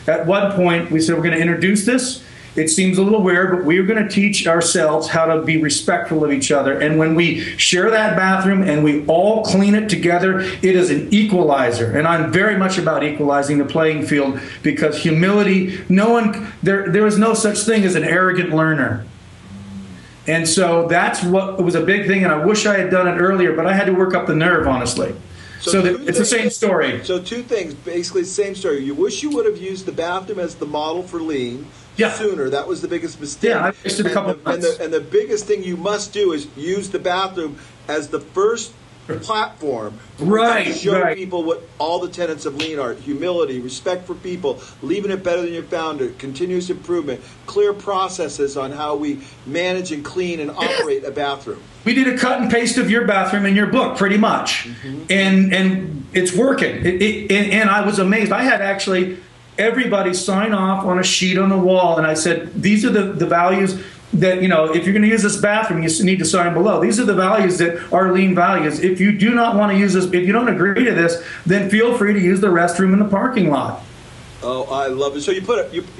At one point, we said we're going to introduce this, It seems a little weird, but we're going to teach ourselves how to be respectful of each other. And when we share that bathroom and we all clean it together, it is an equalizer. And I'm very much about equalizing the playing field, because humility, there is no such thing as an arrogant learner. And so that's what was a big thing, and I wish I had done it earlier, but I had to work up the nerve, honestly. So it's the same story. So two things, basically the same story. You wish you would have used the bathroom as the model for Lien sooner. That was the biggest mistake. Yeah, I wasted a couple of months. And the biggest thing you must do is use the bathroom as the first platform to show people what all the tenets of Lien are: humility, respect for people, leaving it better than your founder, continuous improvement, clear processes on how we manage and clean and operate a bathroom. We did a cut and paste of your bathroom in your book, pretty much, and it's working. And I was amazed. I had actually everybody sign off on a sheet on the wall, and I said, these are the values that, if you're going to use this bathroom, you need to sign below. These are the values that are Lien values. If you do not want to use this, if you don't agree to this, then feel free to use the restroom in the parking lot. Oh, I love it. So you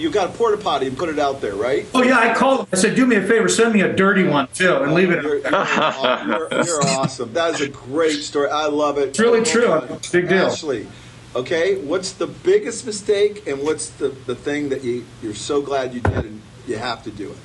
got a porta potty and put it out there, right? Oh yeah, I called. I said, do me a favor, send me a dirty one too, and leave it. You're awesome. That is a great story. I love it. It's really true. Big deal. Ashley, okay, what's the biggest mistake, and what's the thing that you're so glad you did and you have to do it?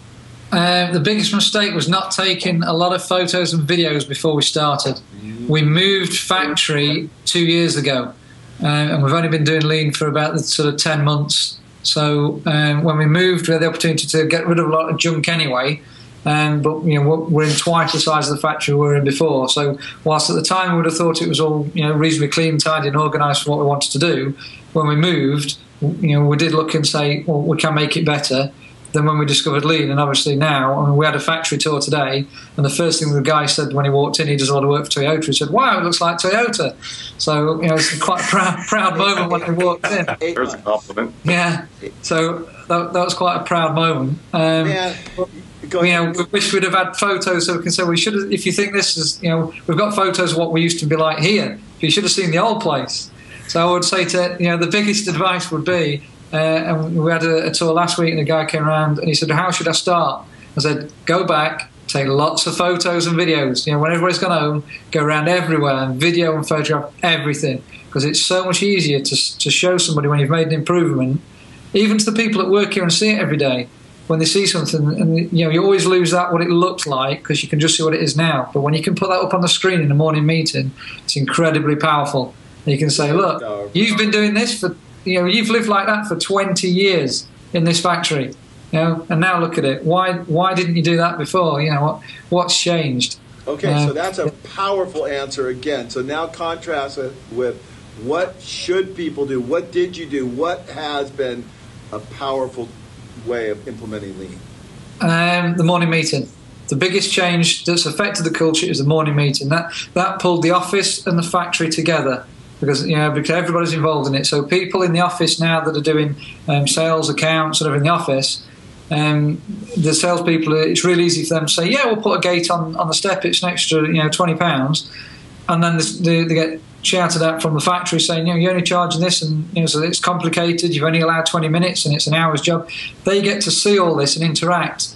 The biggest mistake was not taking a lot of photos and videos before we started. We moved factory 2 years ago, and we've only been doing Lien for about sort of 10 months. So when we moved, we had the opportunity to get rid of a lot of junk anyway. But we're in twice the size of the factory we were in before. So whilst at the time we would have thought it was all reasonably clean, tidy, and organised for what we wanted to do, when we moved, we did look and say, well, we can make it better than when we discovered Lien. And obviously now, we had a factory tour today, and the first thing the guy said when he walked in, he does a lot of work for Toyota, he said, wow, it looks like Toyota. So it's quite a proud moment when he walked in. There's a compliment. Yeah, so that was quite a proud moment. We wish we'd have had photos so we can say, we should have, if you think this is, we've got photos of what we used to be like here, you should have seen the old place. So I would say the biggest advice would be, and we had a tour last week, and a guy came around and he said, how should I start? I said, go back, take lots of photos and videos. When everybody's gone home, go around everywhere and video and photograph everything, because it's so much easier to show somebody when you've made an improvement, even to the people that work here and see it every day. When they see something, and you always lose that what it looked like, because you can just see what it is now. But when you can put that up on the screen in a morning meeting, it's incredibly powerful. And you can say, look, you've been doing this for, you've lived like that for 20 years in this factory, and now look at it. Why didn't you do that before? What's changed? Okay, so that's a powerful answer again. So now contrast it with what should people do? What did you do? What has been a powerful way of implementing Lien? The morning meeting. The biggest change that's affected the culture is the morning meeting. That pulled the office and the factory together, because everybody's involved in it. So people in the office now that are doing sales, accounts, sort of in the office, the salespeople, it's really easy for them to say, yeah, we'll put a gate on the step, it's an extra £20, and then they get shouted at from the factory saying, you're only charging this, and so it's complicated, you've only allowed 20 minutes and it's an hour's job. They get to see all this and interact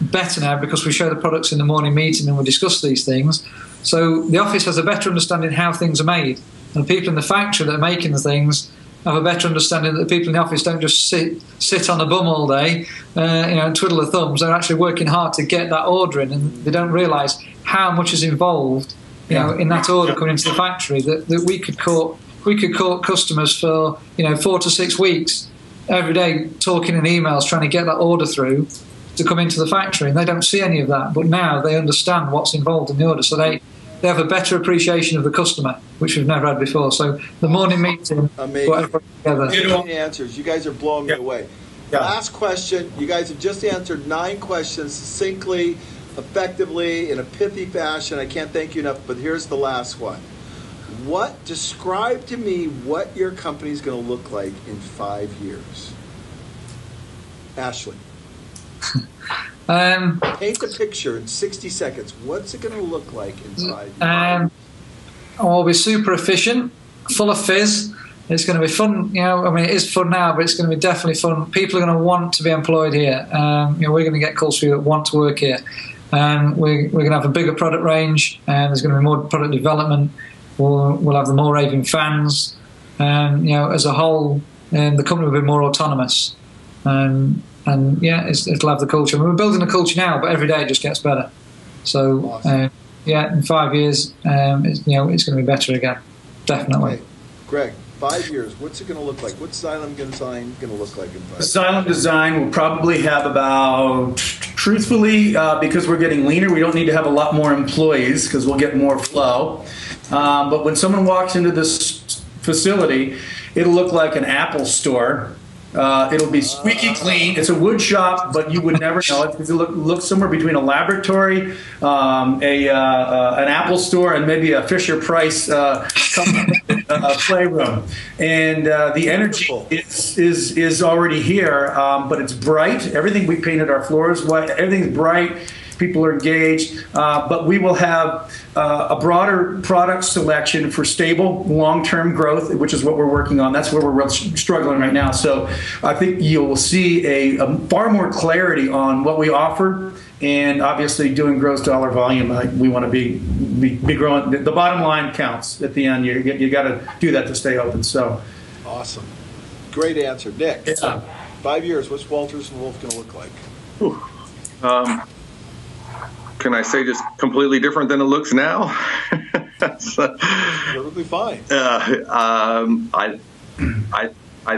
better now, because we show the products in the morning meeting and we discuss these things. So the office has a better understanding how things are made, and the people in the factory that are making the things have a better understanding that the people in the office don't just sit on a bum all day and twiddle their thumbs. They're actually working hard to get that order in, and they don't realise how much is involved in that order coming into the factory, that we could court customers for 4 to 6 weeks every day, talking in emails trying to get that order through to come into the factory, and they don't see any of that. But now they understand what's involved in the order, so they have a better appreciation of the customer, which we've never had before. So the morning meeting, amazing. Together. Answers. You guys are blowing me away. Yeah. Last question. You guys have just answered 9 questions succinctly, effectively, in a pithy fashion. I can't thank you enough, but here's the last one. Describe to me what your company is going to look like in 5 years. Ashley. Paint the picture in 60 seconds. What's it going to look like in 5 years? We'll be super efficient, full of fizz, It's going to be fun, I mean, it is fun now, but it's going to be definitely fun. People are going to want to be employed here. We're going to get calls for people that want to work here. We're going to have a bigger product range, and there's going to be more product development. We'll have the more raving fans. As a whole, the company will be more autonomous. It'll have the culture. I mean, we're building a culture now, but every day it just gets better. So, awesome. In 5 years, it's going to be better again, definitely. Okay. Greg, 5 years, what's it going to look like? What's Xylem Design going to look like in 5 years? Xylem Design will probably have about, truthfully, because we're getting leaner, we don't need to have a lot more employees because we'll get more flow. But when someone walks into this facility, it'll look like an Apple store. It'll be squeaky clean. It's a wood shop, but you would never know it because it looks somewhere between a laboratory, an Apple store, and maybe a Fisher-Price playroom. And the energy is already here, but it's bright. Everything we painted our floors white. Everything's bright. People are engaged, but we will have a broader product selection for stable, long-term growth, which is what we're working on. That's where we're struggling right now. So I think you'll see a far more clarity on what we offer, and obviously doing gross dollar volume. We want to be growing. The bottom line counts at the end. You got to do that to stay open. So awesome, great answer, Nick. Yeah. 5 years. What's Walters and Wolf going to look like? Can I say just completely different than it looks now? Perfectly fine. I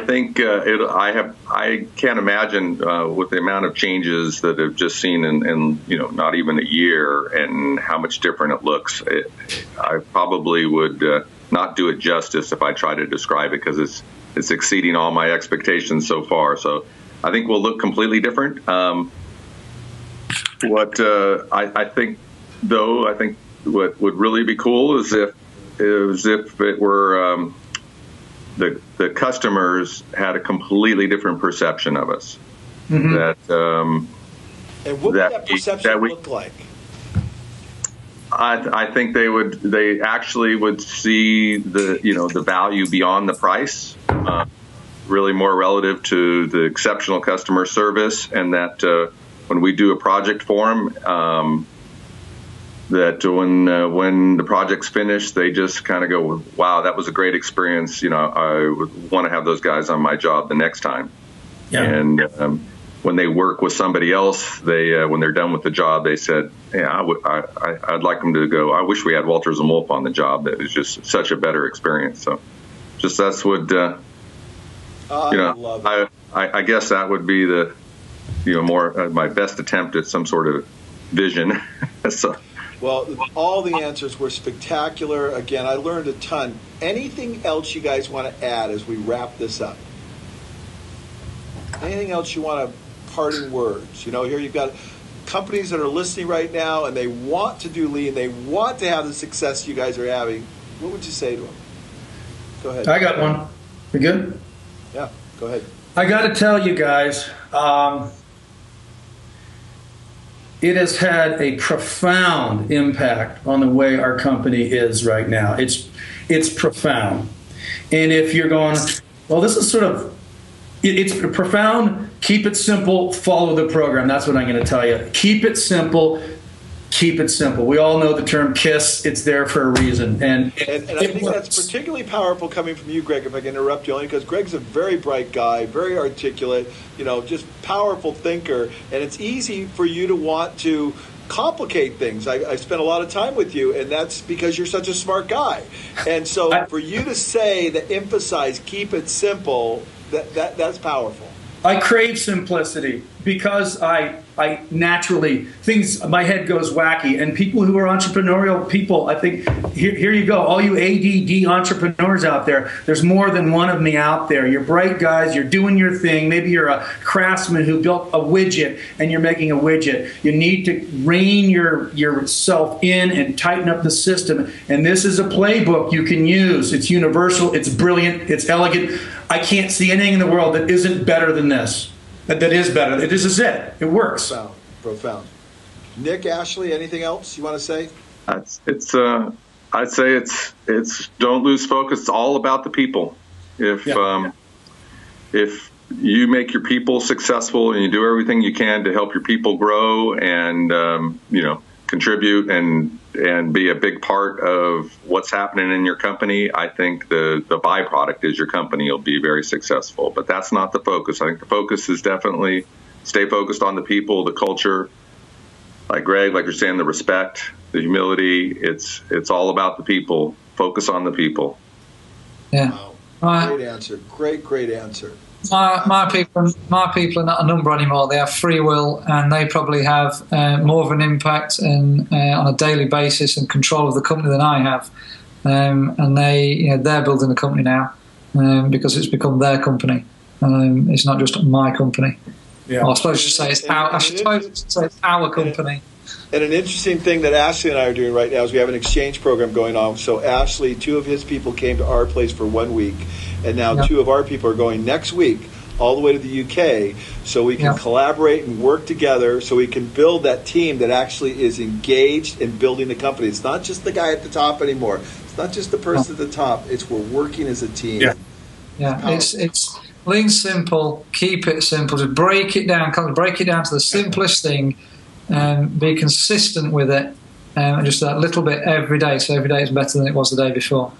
think I can't imagine with the amount of changes that I've just seen in not even a year and how much different it looks. I probably would not do it justice if I try to describe it because it's exceeding all my expectations so far. So I think we'll look completely different. What I think what would really be cool is if it were the customers had a completely different perception of us. Mm-hmm. And what would that perception look like? I think they actually would see the value beyond the price, really more relative to the exceptional customer service, and that. When we do a project for them, that when the project's finished, they just kind of go, wow, that was a great experience. I would want to have those guys on my job the next time. Yeah. And when they work with somebody else, they when they're done with the job, they said, yeah, I'd like them to go, I wish we had Walters and Wolf on the job. That was just such a better experience. So just that's what, I guess that would be the, more my best attempt at some sort of vision. So. Well, all the answers were spectacular. Again, I learned a ton. Anything else you guys want to add as we wrap this up? Anything else you want to parting words? Here you've got companies that are listening right now, and they want to do Lean. They want to have the success you guys are having. What would you say to them? Go ahead. I got one. We good? Yeah, go ahead. I got to tell you guys, it has had a profound impact on the way our company is right now. It's profound. And if you're going, well, this is sort of, it's profound, keep it simple, follow the program. That's what I'm going to tell you. Keep it simple. Keep it simple. We all know the term KISS. It's there for a reason. And I think that's particularly powerful coming from you, Greg, if I can interrupt you, only because Greg's a very bright guy, very articulate, just powerful thinker. And it's easy for you to want to complicate things. I spent a lot of time with you, and that's because you're such a smart guy. And so for you to say, that emphasize, keep it simple, that's powerful. I crave simplicity because I naturally, my head goes wacky, and people who are entrepreneurial people, I think, here you go, all you ADD entrepreneurs out there, there's more than one of me out there. You're bright guys, you're doing your thing, maybe you're a craftsman who built a widget and you're making a widget. You need to rein yourself in and tighten up the system, and this is a playbook you can use. It's universal, it's brilliant, it's elegant. I can't see anything in the world that isn't better than this. That is better. This is it. It works. Profound. Nick, Ashley, anything else you want to say? I'd say it's don't lose focus. It's all about the people. If you make your people successful and you do everything you can to help your people grow and contribute and be a big part of what's happening in your company, I think the byproduct is your company will be very successful. But that's not the focus. I think the focus is definitely stay focused on the people, the culture. Like Greg, like you're saying, the respect, the humility. It's all about the people. Focus on the people. Yeah. Wow. Great answer. Great answer. My people are not a number anymore. They have free will, and they probably have more of an impact on a daily basis and control of the company than I have. And they're building the company now because it's become their company. It's not just my company. Yeah. I suppose I should say it's our company. And an interesting thing that Ashley and I are doing right now is we have an exchange program going on. So Ashley, 2 of his people came to our place for 1 week, and now 2 of our people are going next week all the way to the UK so we can collaborate and work together so we can build that team that actually is engaged in building the company. It's not just the guy at the top anymore. It's not just the person at the top. It's we're working as a team. Yeah. It's lean simple, keep it simple, just break it down to the simplest thing. Be consistent with it, and just that little bit every day. So every day is better than it was the day before.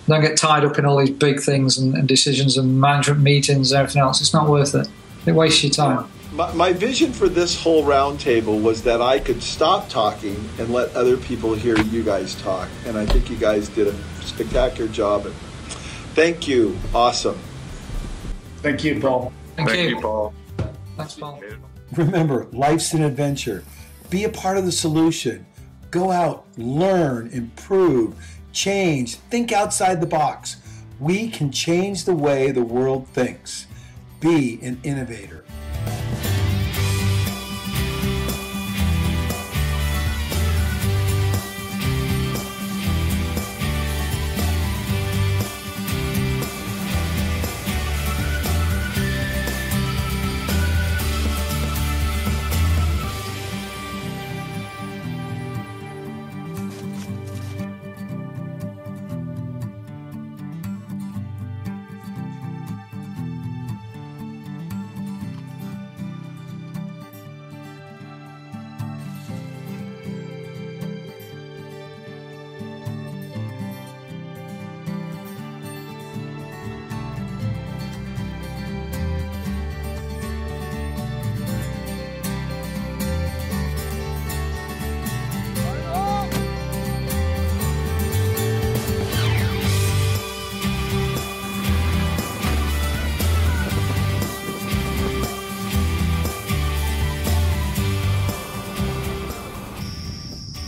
Don't get tied up in all these big things and decisions and management meetings and everything else. It's not worth it. It wastes your time. My vision for this whole roundtable was that I could stop talking and let other people hear you guys talk. And I think you guys did a spectacular job. Thank you. Awesome. Thank you, Paul. Thank you, Paul. Thanks, Paul. Remember, life's an adventure. Be a part of the solution. Go out, learn, improve, change, think outside the box. We can change the way the world thinks. Be an innovator.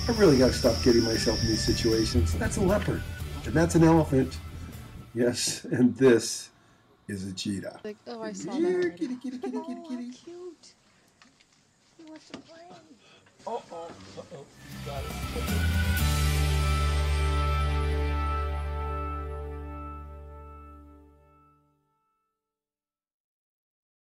I really got to stop getting myself in these situations. That's a leopard, and that's an elephant. Yes, and this is a cheetah. Like, oh, I saw that. Kitty, kitty, kitty, Oh, kitty, kitty. cute. He wants to play. Uh-oh. Got it.